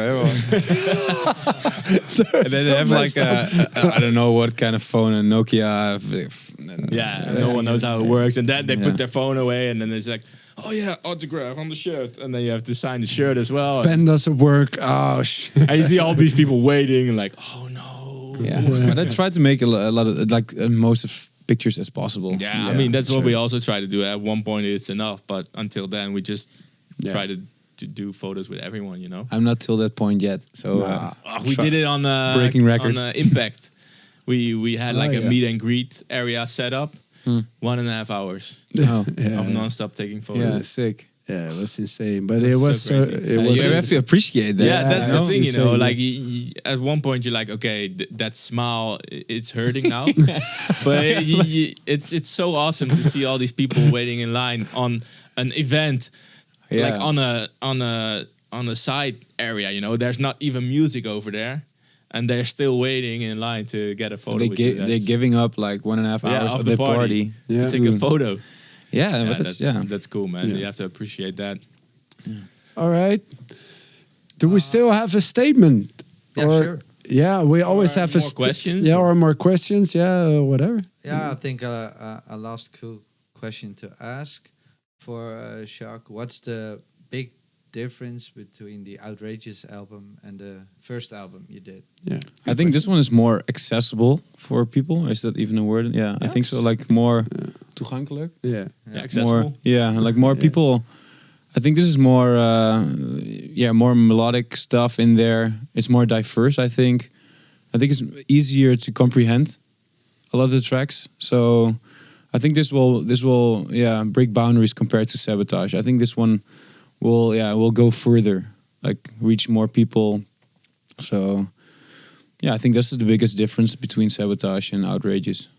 And then they have like I don't know what kind of phone, a Nokia. No one knows how it works, and then they put their phone away, and then it's like, oh yeah, autograph on the shirt, and then you have to sign the shirt as well. Pen doesn't work. Oh shit! And you see all these people waiting, and like, oh no. But I try to make a lot of like most of pictures as possible. Yeah, I mean that's what we also try to do. At one point, it's enough, but until then, we just try to do photos with everyone. You know, I'm not till that point yet. So we did it on breaking records. on Impact. We had like a meet and greet area set up. 1.5 hours of non-stop taking photos. Yeah, sick. Yeah, it was insane, but it was so. You have to appreciate that. Yeah, that's the thing, you know. insane. Like at one point, you're like, okay, that smile, it's hurting now, but it's so awesome to see all these people waiting in line on an event, like on a side area. You know, there's not even music over there. and they're still waiting in line to get a photo. They with you. they're That's- giving up like 1.5 hours of the party. Yeah. to take a photo. Yeah, but That's cool, man. Yeah. You have to appreciate that. All right. Do we still have a statement? Yeah, Or- sure. Yeah, we always Or have more questions, Yeah, or- or more questions. Yeah, whatever. Yeah, I think a last cool question to ask for Jacques. What's the big difference between the Outrageous album and the first album you did? Yeah, I think this one is more accessible for people. Is that even a word? Yeah, I think so. Like more toegankelijk. Yeah, Yeah, accessible. More, like more people. I think this is more, more melodic stuff in there. It's more diverse. I think it's easier to comprehend a lot of the tracks. So I think this will break boundaries compared to Sabotage. I think this one will go further, like reach more people. So I think that's the biggest difference between Sabotage and Outrageous.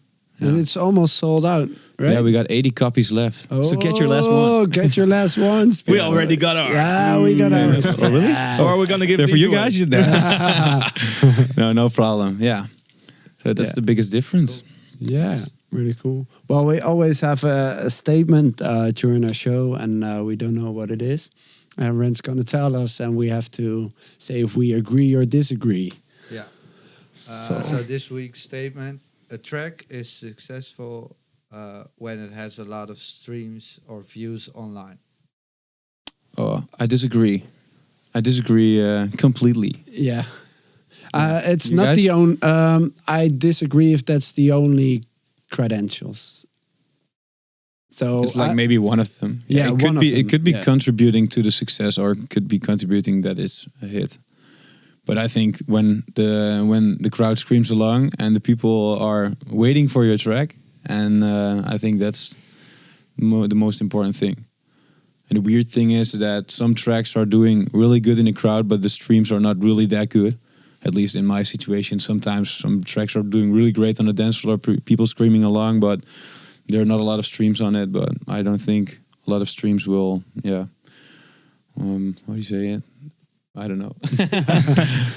and it's almost sold out, right? Yeah, we got 80 copies left. So get your last one. Oh, get your last ones. We already got ours. Yeah, we got ours. Oh, really? Or are we gonna give They're for these you away? guys. No problem. Yeah. So that's Yeah. the biggest difference. Yeah, really cool. Well, we always have a statement during our show, and we don't know what it is. And Ren's going to tell us, and we have to say if we agree or disagree. Yeah. So, So this week's statement: a track is successful when it has a lot of streams or views online. Oh, I disagree. Completely. yeah. It's You not guys? the only... I disagree if that's the only credentials. So It's like maybe one of them. Yeah, it could one of be. them, It could be yeah. contributing to the success, or could be contributing that it's a hit. But I think when the crowd screams along and the people are waiting for your track, and I think that's the most important thing. And the weird thing is that some tracks are doing really good in the crowd, but the streams are not really that good. At least in my situation, sometimes some tracks are doing really great on the dance floor, people screaming along, but there are not a lot of streams on it. But I don't think a lot of streams will, how do you say it? I don't know.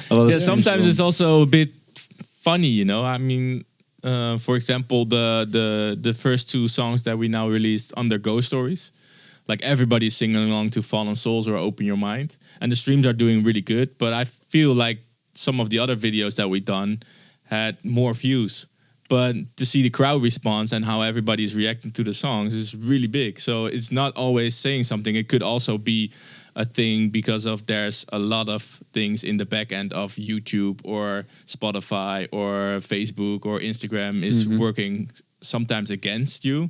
A lot of Yeah, streams sometimes will- it's also a bit funny, you know. I mean, for example, the first two songs that we now released under Ghost Stories, like everybody's singing along to Fallen Souls or Open Your Mind, and the streams are doing really good. But I feel like some of the other videos that we done had more views. But to see the crowd response and how everybody's reacting to the songs is really big. So it's not always saying something. It could also be a thing because of there's a lot of things in the back end of YouTube or Spotify or Facebook or Instagram is working sometimes against you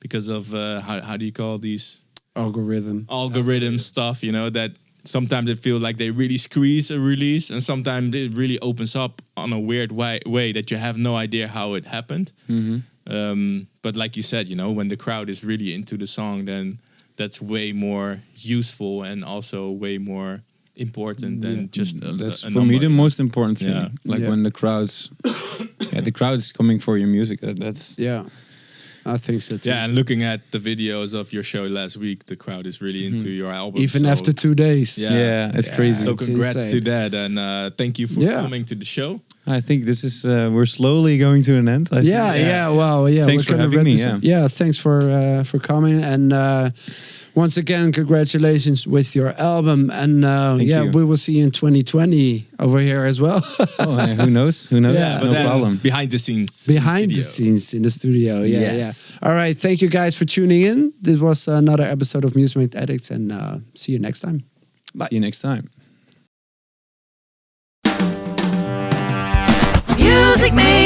because of how do you call these algorithm stuff, you know, that sometimes it feels like they really squeeze a release and sometimes it really opens up on a weird way that you have no idea how it happened. But like you said, you know, when the crowd is really into the song, then that's way more useful and also way more important than just that's a for me number, the you know? most important thing. Yeah. Like Yeah. when the crowds, the crowd is coming for your music. That's Yeah, I think so too. Yeah, and looking at the videos of your show last week, the crowd is really into your album. Even so- after 2 days. Yeah. it's crazy. So It's congrats insane. to that, and thank you for Yeah. coming to the show. I think this is we're slowly going to an end. I think. Well, yeah. Thanks we're for gonna having wrap me, this yeah. up. Yeah, thanks for coming, and once again, congratulations with your album, and Thank you. we will see you in 2020 over here as well. Oh, who knows? Who knows? Yeah, But no then problem. behind the scenes. Behind the video. scenes in the studio. Yeah, Yes. yeah. All right, thank you guys for tuning in. This was another episode of Made Addictz, and see you next time. Bye. See you next time. Music made